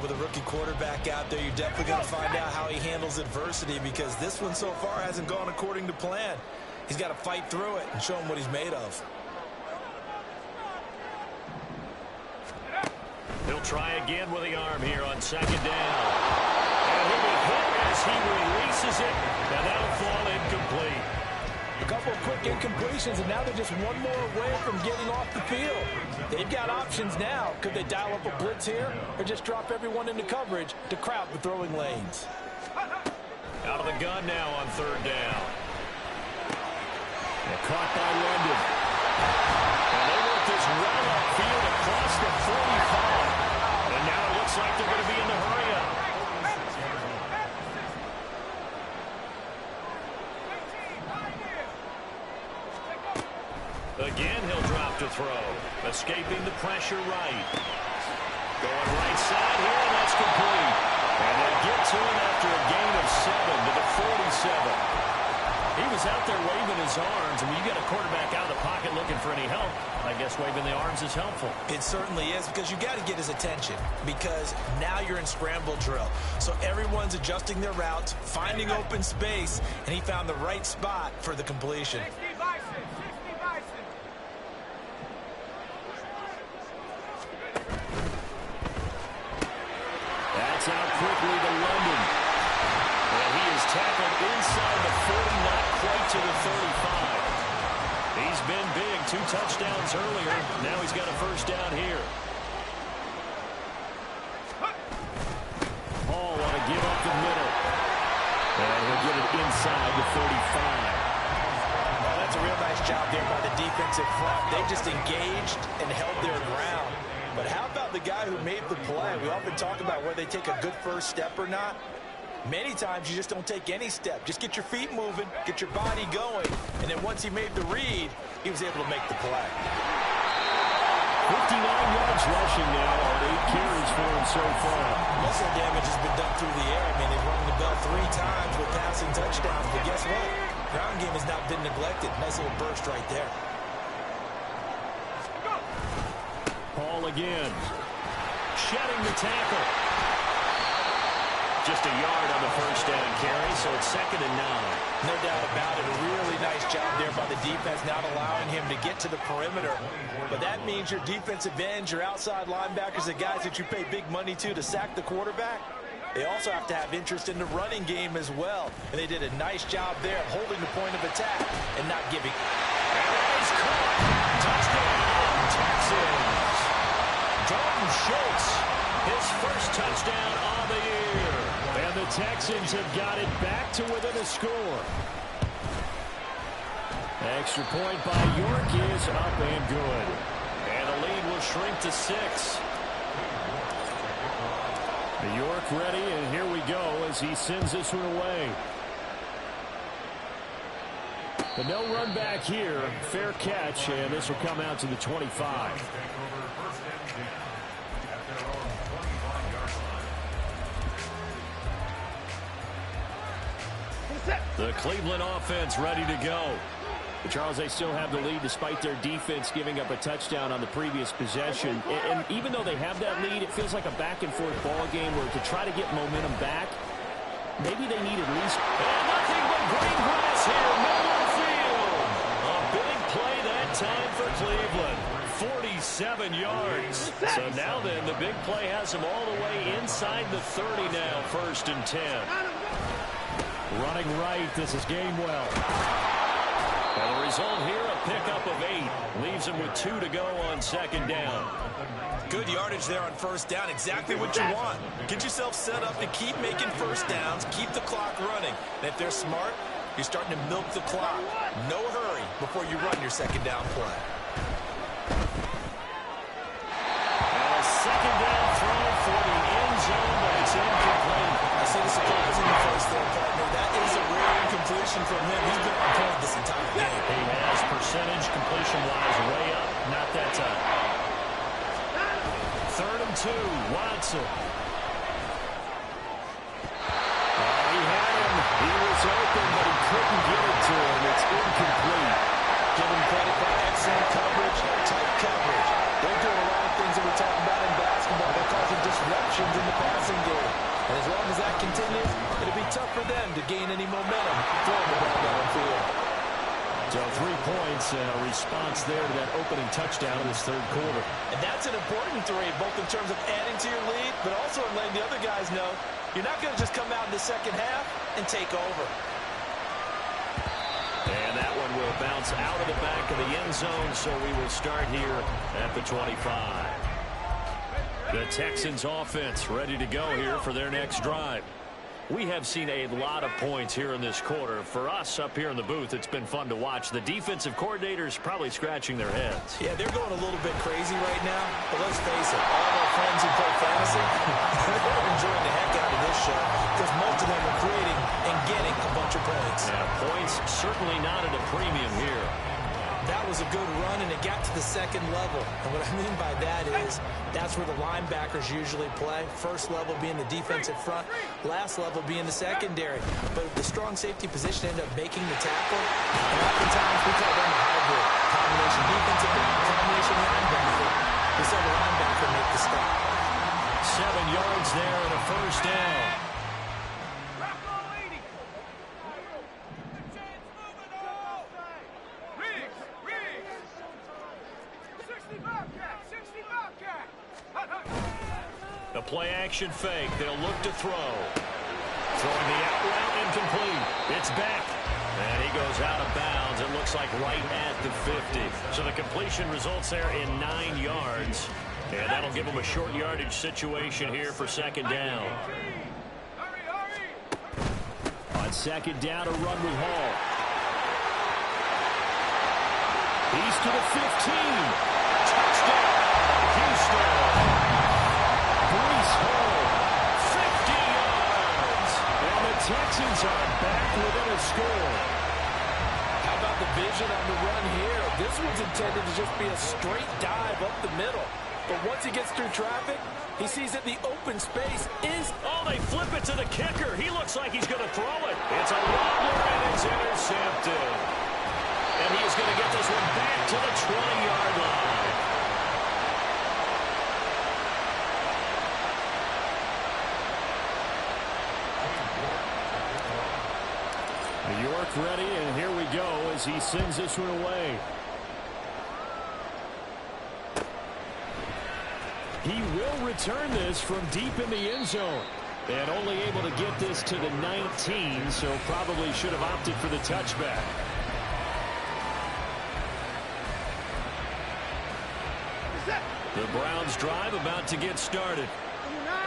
With a rookie quarterback out there, you're definitely going to find out how he handles adversity, because this one so far hasn't gone according to plan. He's got to fight through it and show him what he's made of. He'll try again with the arm here on second down. And he'll be hit as he releases it, and that'll fall incomplete. A couple of quick incompletions, and now they're just one more away from getting off the field. They've got options now. Could they dial up a blitz here or just drop everyone into coverage to crowd the throwing lanes? Out of the gun now on third down. And caught by London. And they work this right upfield across the 45. And now it looks like they're going to be in the hurry-up. Again, he'll drop to throw. Escaping the pressure right. Going right side here, and that's complete. And they'll get to him after a gain of 7 to the 47. He was out there waving his arms. I mean, you got a quarterback out of the pocket looking for any help. I guess waving the arms is helpful. It certainly is, because you got to get his attention, because now you're in scramble drill. So everyone's adjusting their routes, finding open space, and he found the right spot for the completion. That's out quickly to London. And he is tackled inside the 40, not quite to the 35. He's been big, 2 touchdowns earlier. Now he's got a first down here. Paul want to give up the middle. And he'll get it inside the 35. Well, that's a real nice job there by the defensive front. They just engaged and held their ground. But how about the guy who made the play? We often talk about whether they take a good first step or not. Many times you just don't take any step. Just get your feet moving, get your body going, and then once he made the read, he was able to make the play. 59 yards rushing now on 8 carries for him so far. Most of the damage has been done through the air. I mean, they've rung the bell 3 times with passing touchdowns, but guess what? Ground game has not been neglected. Nice little burst right there. Paul again. Shedding the tackle. Just a yard on the first down carry, so it's 2nd and 9. No doubt about it. A really nice job there by the defense, not allowing him to get to the perimeter. But that means your defensive ends, your outside linebackers, the guys that you pay big money to sack the quarterback, they also have to have interest in the running game as well. And they did a nice job there of holding the point of attack and not giving. And that is caught. Touchdown, Texans. Dalton Schultz, his first touchdown on the year. And the Texans have got it back to within a score. Extra point by York is up and good. And the lead will shrink to 6. York ready, and here we go as he sends this one away. But no run back here. Fair catch, and this will come out to the 25. The Cleveland offense ready to go. Charles, they still have the lead despite their defense giving up a touchdown on the previous possession. And even though they have that lead, it feels like a back-and-forth ball game where to try to get momentum back, maybe they need at least... And nothing but green grass here, middle of the field. A big play that time for Cleveland. 47 yards. So now then, the big play has them all the way inside the 30 now, 1st and 10. Running right, this is Gainwell. And the result here, a pickup of 8. Leaves him with 2 to go on 2nd down. Good yardage there on 1st down. Exactly what you want. Get yourself set up to keep making 1st downs, keep the clock running. And if they're smart, you're starting to milk the clock. No hurry before you run your 2nd down play. And a 2nd down throw for the end zone, but it's incomplete. I see the surprise in the face there, partner. That is a rare incompletion from him. He's been on point this entire game. He has percentage completion-wise way up. Not that time. 3rd and 2, Watson. He had him. He was open, but he couldn't get it to him. It's incomplete. Give him credit for excellent coverage, tight coverage. They're doing a lot of things that we talk about in basketball. They're causing disruptions in the passing game. And as long as that continues, it'll be tough for them to gain any momentum throwing the ball downfield. So 3 points and a response there to that opening touchdown in this 3rd quarter. And that's an important 3, both in terms of adding to your lead, but also in letting the other guys know you're not going to just come out in the 2nd half and take over. And that one will bounce out of the back of the end zone, so we will start here at the 25. The Texans offense ready to go here for their next drive. We have seen a lot of points here in this quarter. For us up here in the booth, it's been fun to watch. The defensive coordinators probably scratching their heads. Yeah, they're going a little bit crazy right now. But let's face it, all of our friends who play fantasy, they're enjoying the heck out of this show because most of them are creating and getting a bunch of points. Yeah, points certainly not at a premium here. That was a good run, and it got to the 2nd level. And what I mean by that is that's where the linebackers usually play. First level being the defensive front, last level being the secondary. But the strong safety position ended up making the tackle. And oftentimes we call them a hybrid. Combination defensive back, combination linebacker. We saw the linebacker make the stop. 7 yards there and a 1st down. A play-action fake. They'll look to throw. Throwing the out route incomplete. It's back. And he goes out of bounds. It looks like right at the 50. So the completion results there in 9 yards. And that'll give him a short yardage situation here for 2nd down. On 2nd down, a run with Hall. He's to the 15. Touchdown, Houston. Breece Hall, 50 yards. And the Texans are back within a score. How about the vision on the run here? This one's intended to just be a straight dive up the middle. But once he gets through traffic, he sees that the open space is... Oh, they flip it to the kicker. He looks like he's going to throw it. It's a wobbler, and it's intercepted. And he's going to get this one back to the 20-yard line. New York ready, and here we go as he sends this one away. He will return this from deep in the end zone. And only able to get this to the 19, so probably should have opted for the touchback. The Browns drive about to get started.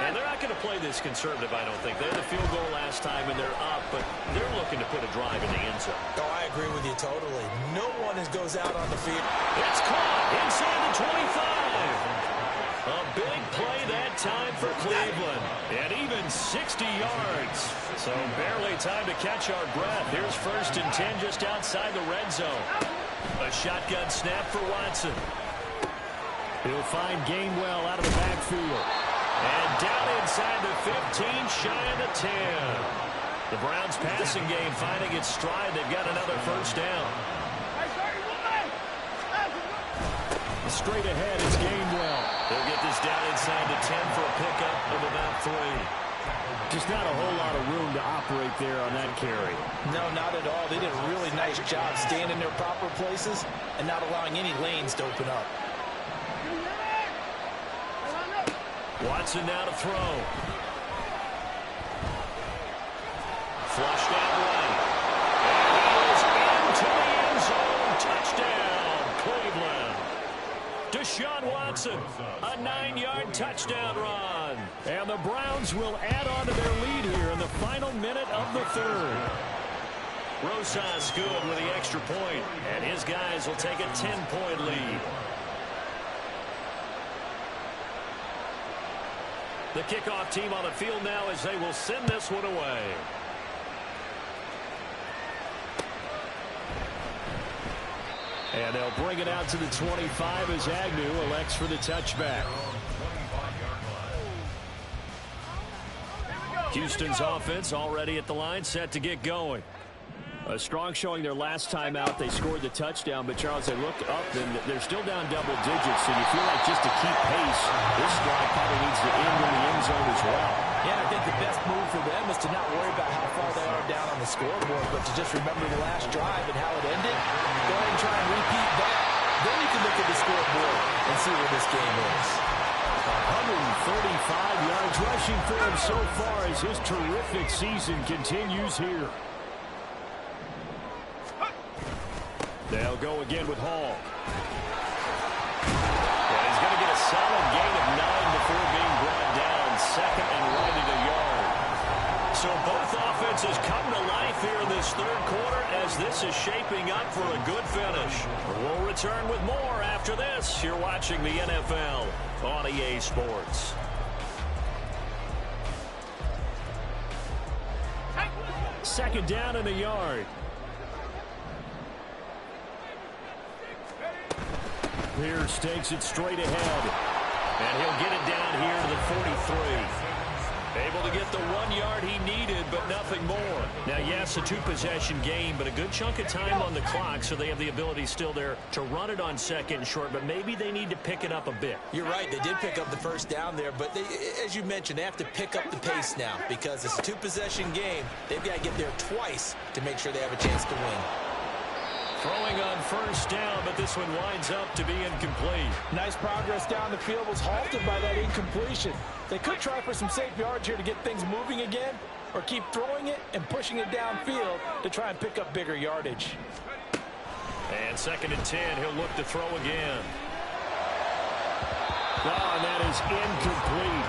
And they're not going to play this conservative, I don't think. They had the field goal last time, and they're up, but they're looking to put a drive in the end zone. Oh, I agree with you totally. No one goes out on the field. It's caught inside the 25. A big play that time for Cleveland. And even 60 yards. So barely time to catch our breath. Here's 1st and 10 just outside the red zone. A shotgun snap for Watson. He'll find Gainwell out of the backfield. And down inside the 15, shy of the 10. The Browns passing game finding its stride. They've got another first down. Straight ahead is Gainwell. They'll get this down inside the 10 for a pickup of about 3. Just not a whole lot of room to operate there on that carry. No, not at all. They did a really nice job staying in their proper places and not allowing any lanes to open up. Watson now to throw. Flushed out right. And he is into the end zone. Touchdown, Cleveland. Deshaun Watson, a 9-yard touchdown run. And the Browns will add on to their lead here in the final minute of the third. Rosas good with the extra point, and his guys will take a 10-point lead. The kickoff team on the field now as they will send this one away. And they'll bring it out to the 25 as Agnew elects for the touchback. Houston's offense already at the line, set to get going. A strong showing their last time out. They scored the touchdown, but Charles, they look up and they're still down double digits, and you feel like just to keep pace, this drive probably needs to end in the end zone as well. Yeah, I think the best move for them is to not worry about how far they are down on the scoreboard, but to just remember the last drive and how it ended. Go ahead and try and repeat that. Then you can look at the scoreboard and see where this game is. 135 yards rushing for him so far as his terrific season continues here. They'll go again with Hall. And he's going to get a solid gain of 9 before being brought down. Second and right at a yard. So both offenses come to life here in this third quarter as this is shaping up for a good finish. We'll return with more after this. You're watching the NFL on EA Sports. Second down and a yard. Pierce takes it straight ahead. And he'll get it down here to the 43. Able to get the 1 yard he needed, but nothing more. Now, yes, a 2-possession game, but a good chunk of time on the clock, so they have the ability still there to run it on second and short, but maybe they need to pick it up a bit. You're right. They did pick up the first down there, but they, as you mentioned, they have to pick up the pace now because it's a 2-possession game. They've got to get there twice to make sure they have a chance to win. Throwing on first down, but this one winds up to be incomplete. Nice progress down the field was halted by that incompletion. They could try for some safe yards here to get things moving again, or keep throwing it and pushing it downfield to try and pick up bigger yardage. And second and 10, he'll look to throw again. Oh, and that is incomplete.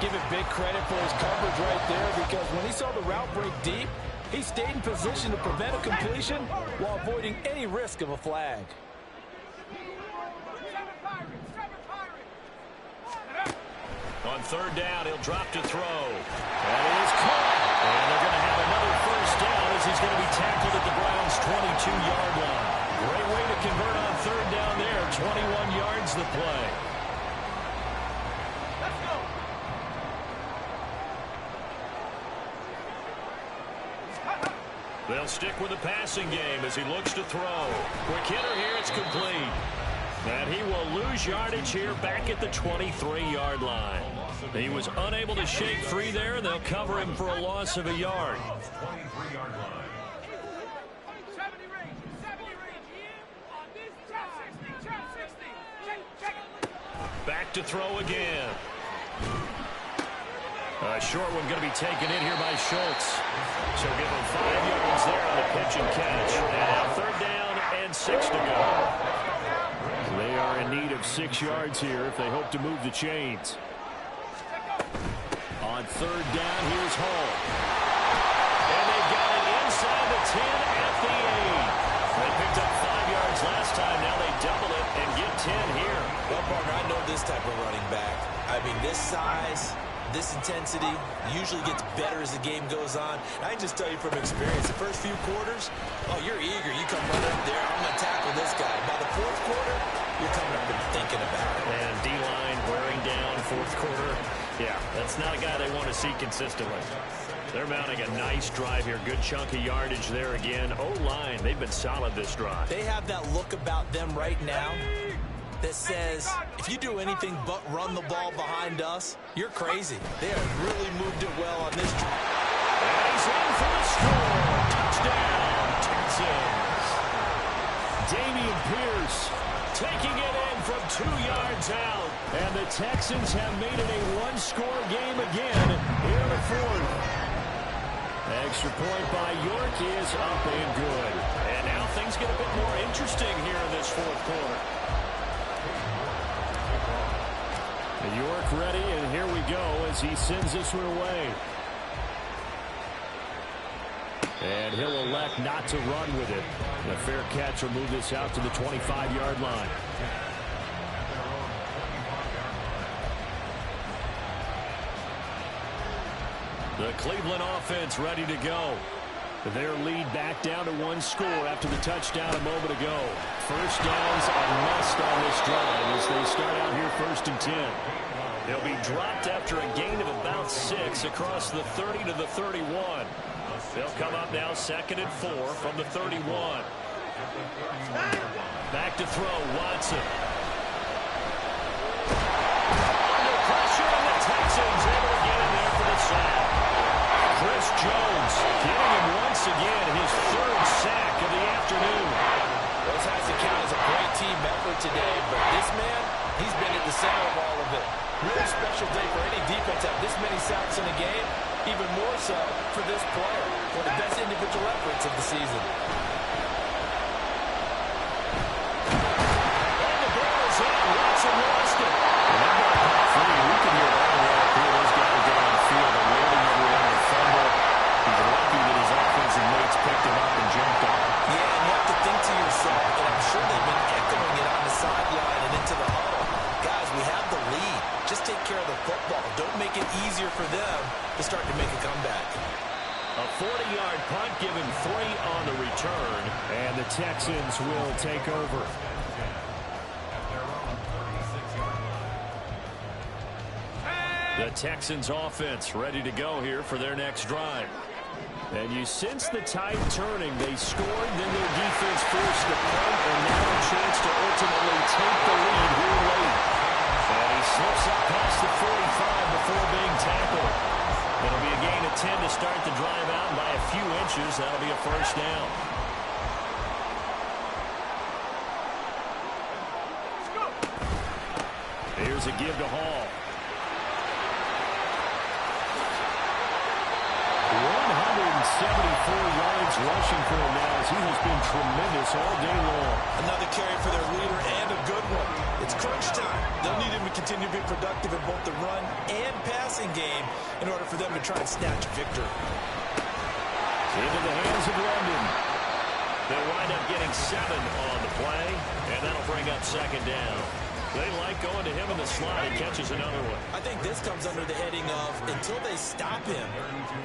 Give it big credit for his coverage right there, because when he saw the route break deep, he stayed in position to prevent a completion while avoiding any risk of a flag. On third down, he'll drop to throw. And it is caught. And they're going to have another first down as he's going to be tackled at the Browns' 22-yard line. Great way to convert on third down there. 21 yards the play. They'll stick with the passing game as he looks to throw. Quick hitter here, it's complete. And he will lose yardage here back at the 23-yard line. He was unable to shake free there, and they'll cover him for a loss of a yard. Back to throw again. A short one going to be taken in here by Schultz. So give him 5 yards there on the pitch and catch. And now third down and 6 to go. They are in need of 6 yards here if they hope to move the chains. On third down, here's Hall. And they've got it inside the 10 at the 8. They picked up 5 yards last time. Now they double it and get 10 here. Well, partner, I know this type of running back. I mean, this size, this intensity usually gets better as the game goes on. And I can just tell you from experience, the first few quarters, oh, you're eager. You come running up there, I'm going to tackle this guy. By the fourth quarter, you're coming up and thinking about it. And D-line wearing down fourth quarter. Yeah, that's not a guy they want to see consistently. They're mounting a nice drive here. Good chunk of yardage there again. O-line, they've been solid this drive. They have that look about them right now that says, if you do anything but run the ball behind us, you're crazy. They have really moved it well on this drive. And he's in for the score. Touchdown, Texans. Dameon Pierce taking it in from 2 yards out. And the Texans have made it a one-score game again here in the fourth. Extra point by York is up and good. And now things get a bit more interesting here in this fourth quarter. And York ready, and here we go as he sends this one away. And he'll elect not to run with it. And a fair catch will move this out to the 25-yard line. The Cleveland offense ready to go. Their lead back down to 1 score after the touchdown a moment ago. First downs a must on this drive as they start out here 1st and 10. They'll be dropped after a gain of about 6 across the 30 to the 31. They'll come up now 2nd and 4 from the 31. Back to throw, Watson. Under pressure, and the Texans able to get in there for the sack. Chris Jones getting him once again, his 3rd sack of the afternoon. This has to count as a great team effort today, but this man, he's been at the center of all of it. Really special day for any defense to have this many sacks in a game, even more so for this player. One of the best individual efforts of the season. And the ball is in. Watson lost it. And that got caught free. We can hear all the way up here. Those guys get on the field. They're loading everyone with fumble. He's lucky that his offensive mates picked him up and jumped on him. Yeah, and you have to think to yourself, and I'm sure they've been echoing it on the sideline and into the huddle. Guys, we have the lead. Just take care of the football. Don't make it easier for them to start to make a comeback. A 40-yard punt given 3 on the return. And the Texans will take over. The Texans offense ready to go here for their next drive. And you sense the tide turning. They scored, then their defense forced the punt, and now a chance to ultimately take the lead here late. And he slips up past the 45 before being tackled. It'll be a gain of 10 to start the drive out by a few inches. That'll be a first down. Here's a give to Hall. 174 yards rushing for him now as he has been tremendous all day long. Another carry for their leader and a good one. It's crunch time. They'll need him to continue to be productive in both the run and passing game in order for them to try and snatch a victory. Into the hands of London. They'll wind up getting 7 on the play, and that'll bring up 2nd down. They like going to him in the slot. He catches another one. I think this comes under the heading of until they stop him,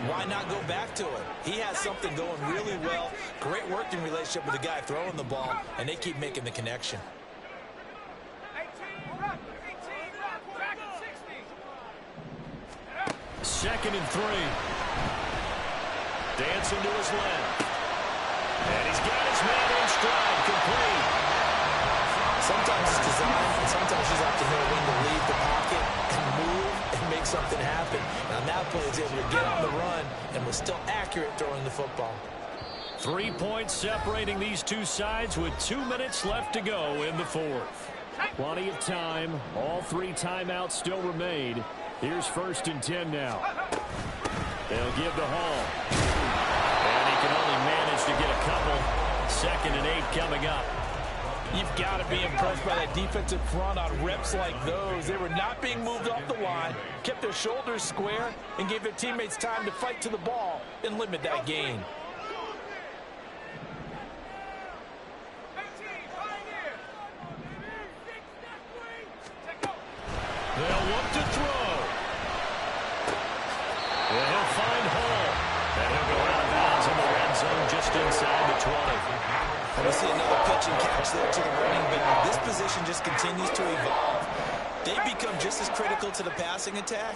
why not go back to it? He has something going really well. Great working relationship with the guy throwing the ball, and they keep making the connection. 2nd and 3. Dancing to his left. And he's got his man in stride, complete. Sometimes it's designed, and sometimes you have to know when to leave the pocket and move and make something happen. And on that play, he's able to get on the run and was still accurate throwing the football. 3 points separating these two sides with 2 minutes left to go in the fourth. Plenty of time. All 3 timeouts still remain. Here's 1st and 10 now. They'll give to Hall. And he can only manage to get a couple. 2nd and 8 coming up. You've got to be impressed by that defensive front on reps like those. They were not being moved off the line, kept their shoulders square, and gave their teammates time to fight to the ball and limit that gain. They'll look to throw. And he'll find Hall. And he'll go out of bounds in the red zone just inside the 20. And we see another pitch and catch there to the running back. This position just continues to evolve. They become just as critical to the passing attack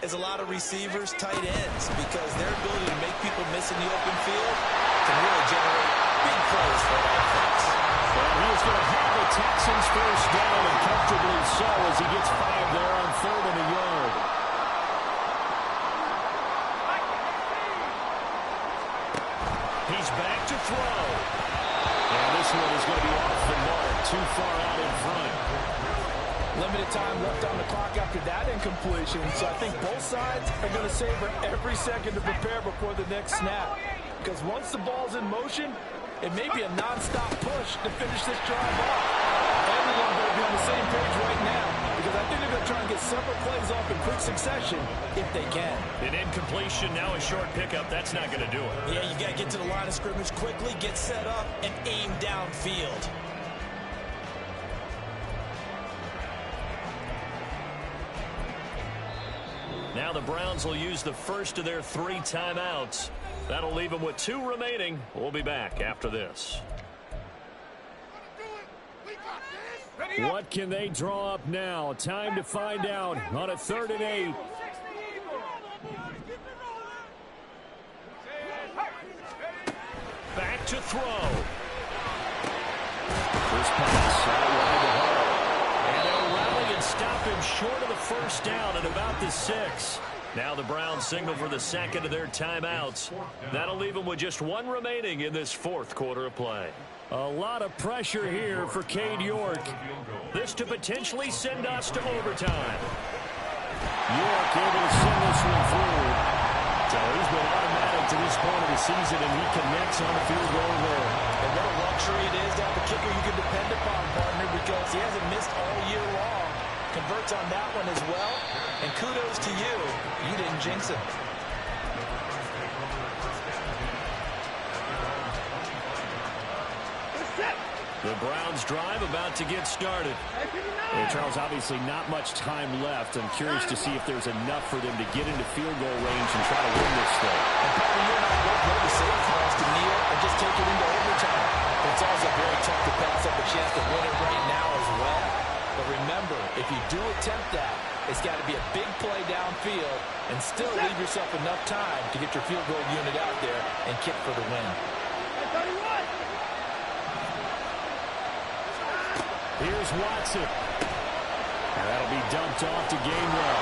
is a lot of receivers, tight ends, because their ability to make people miss in the open field can really generate big plays for an offense. Well, he's going to have the Texans first down, and comfortably so, as he gets 5 there on 3rd and a yard. He's back to throw. And this one is going to be off the mark, too far out in front. Limited time left on the clock after that incompletion, so I think both sides are going to savor every second to prepare before the next snap. Because once the ball's in motion, it may be a non-stop push to finish this drive off. Everyone better be on the same page right now, because I think they're going to try and get several plays off in quick succession if they can. An incompletion, now a short pickup. That's not going to do it. Yeah, you got to get to the line of scrimmage quickly, get set up, and aim downfield. Now the Browns will use the first of their 3 timeouts. That'll leave them with 2 remaining. We'll be back after this. What can they draw up now? Time to find out on a 3rd and 8. Back to throw. First pass, wide to Hall. And they'll rally and stop him short of the first down at about the 6. Now the Browns signal for the 2nd of their timeouts. That'll leave them with just 1 remaining in this 4th quarter of play. A lot of pressure here for Cade York. This to potentially send us to overtime. York able to send this one through. So he's been automatic to this point of the season, and he connects on a field goal there. And what a luxury it is to have a kicker you can depend upon, partner, because he hasn't missed all year long. Converts on that one as well. And kudos to you. You didn't jinx him. The Browns drive about to get started. Hey, Charles, obviously not much time left. I'm curious to see if there's enough for them to get into field goal range and try to win this thing. And probably you're not both ready to save calls to kneel and just take it into overtime. But it's also very tough to pass up a chance to win it right now as well. But remember, if you do attempt that, it's got to be a big play downfield and still leave yourself enough time to get your field goal unit out there and kick for the win. Here's Watson. And that'll be dumped off to Gainwell.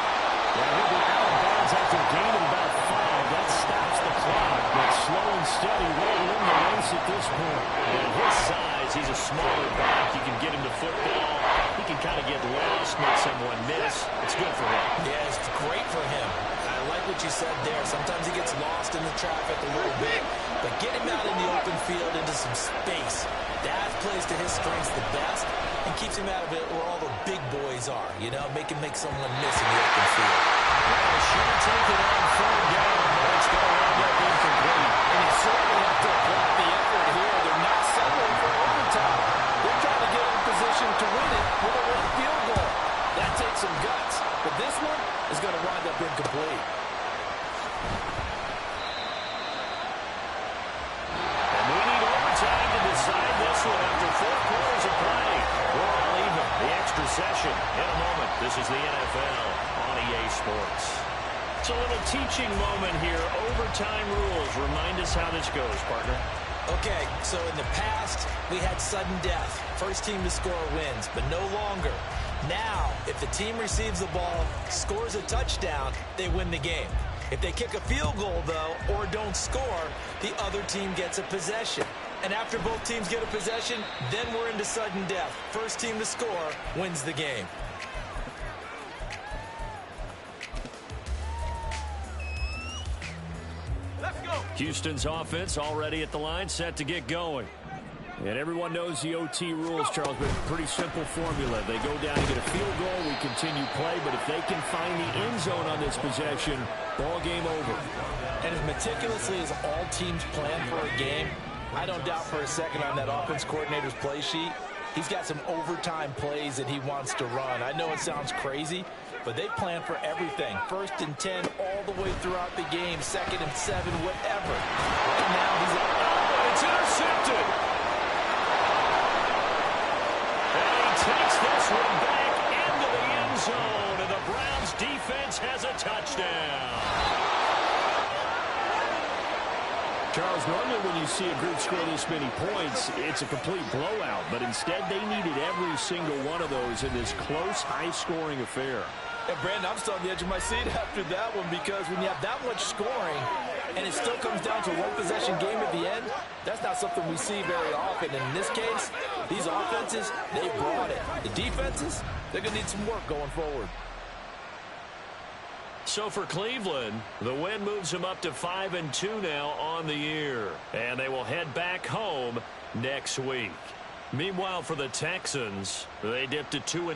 Well, he'll be out of bounds after gaining about 5. That stops the clock. But slow and steady, rolling in the race at this point. At his size, he's a smaller back. You can get him to football. He can kind of get lost, make someone miss. It's good for him. Yeah, it's great for him. I like what you said there. Sometimes he gets lost in the traffic a little bit. But get him out in the open field into some space. That plays to his strengths the best and keeps him out of it where all the big boys are. You know, make someone miss in the open field. Well, should have taken on 3rd down, but it's going to end up incomplete. And you certainly have to applaud the effort here. They're not settling for overtime. They're trying to get in position to win it with a late field goal. That takes some guts. But this one is going to wind up incomplete. And we need overtime to decide this one after 4 quarters of play. We're all even. The extra session in a moment. This is the NFL on EA Sports. It's a little teaching moment here. Overtime rules. Remind us how this goes, partner. Okay, so in the past, we had sudden death. First team to score wins, but no longer. Now, if the team receives the ball, scores a touchdown, they win the game. If they kick a field goal, though, or don't score, the other team gets a possession. And after both teams get a possession, then we're into sudden death. First team to score wins the game. Houston's offense already at the line, set to get going. And everyone knows the OT rules, Charles, but pretty simple formula. They go down and get a field goal, we continue play, but if they can find the end zone on this possession, ball game over. And as meticulously as all teams plan for a game, I don't doubt for a second on that offense coordinator's play sheet, he's got some overtime plays that he wants to run. I know it sounds crazy, but they plan for everything. 1st and 10 all the way throughout the game, 2nd and 7, whatever. Right now, he's it's intercepted. And he takes this one back into the end zone, and the Browns defense has a touchdown. Charles, normally when you see a group score this many points, it's a complete blowout. But instead, they needed every single one of those in this close, high-scoring affair. And, Brandon, I'm still on the edge of my seat after that one because when you have that much scoring and it still comes down to a one-possession game at the end, that's not something we see very often. And in this case, these offenses, they brought it. The defenses, they're going to need some work going forward. So for Cleveland, the win moves them up to 5-2 now on the year. And they will head back home next week. Meanwhile, for the Texans, they dipped to 2-2.